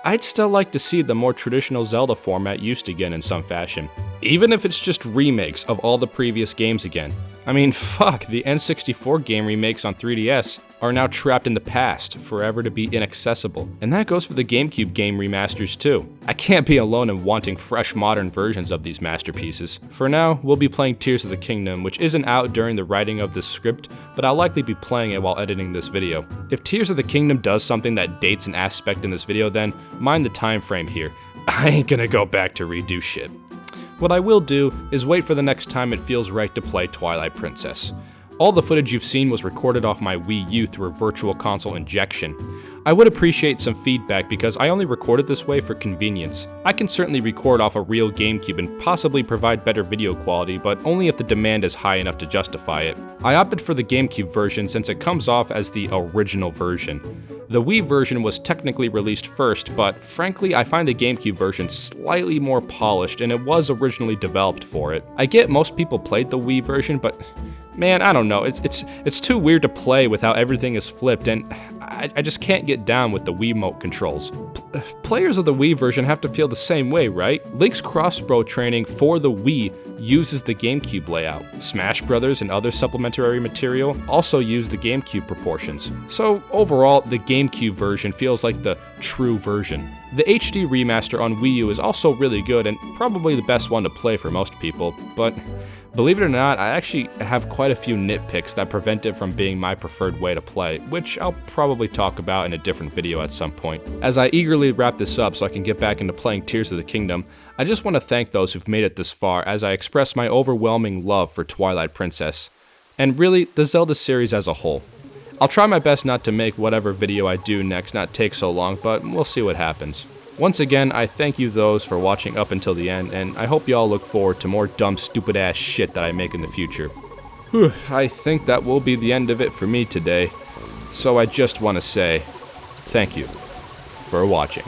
I'd still like to see the more traditional Zelda format used again in some fashion. Even if it's just remakes of all the previous games again. I mean, fuck, the N64 game remakes on 3DS are now trapped in the past, forever to be inaccessible. And that goes for the GameCube game remasters too. I can't be alone in wanting fresh modern versions of these masterpieces. For now, we'll be playing Tears of the Kingdom, which isn't out during the writing of this script, but I'll likely be playing it while editing this video. If Tears of the Kingdom does something that dates an aspect in this video, then mind the time frame here. I ain't gonna go back to redo shit. What I will do is wait for the next time it feels right to play Twilight Princess. All the footage you've seen was recorded off my Wii U through a virtual console injection. I would appreciate some feedback because I only recorded this way for convenience. I can certainly record off a real GameCube and possibly provide better video quality, but only if the demand is high enough to justify it. I opted for the GameCube version since it comes off as the original version. The Wii version was technically released first, but frankly I find the GameCube version slightly more polished and it was originally developed for it. I get most people played the Wii version, but man, I don't know, it's too weird to play with how everything is flipped, and I just can't get down with the Wiimote controls. Players of the Wii version have to feel the same way, right? Link's crossbow training for the Wii uses the GameCube layout. Smash Brothers and other supplementary material also use the GameCube proportions. So overall, the GameCube version feels like the true version. The HD remaster on Wii U is also really good and probably the best one to play for most people, but believe it or not, I actually have quite a few nitpicks that prevent it from being my preferred way to play, which I'll probably talk about in a different video at some point. As I eagerly wrap this up so I can get back into playing Tears of the Kingdom, I just want to thank those who've made it this far as I express my overwhelming love for Twilight Princess, and really the Zelda series as a whole. I'll try my best not to make whatever video I do next not take so long, but we'll see what happens. Once again, I thank you those for watching up until the end, and I hope y'all look forward to more dumb, stupid-ass shit that I make in the future. Whew, I think that will be the end of it for me today, so I just want to say thank you for watching.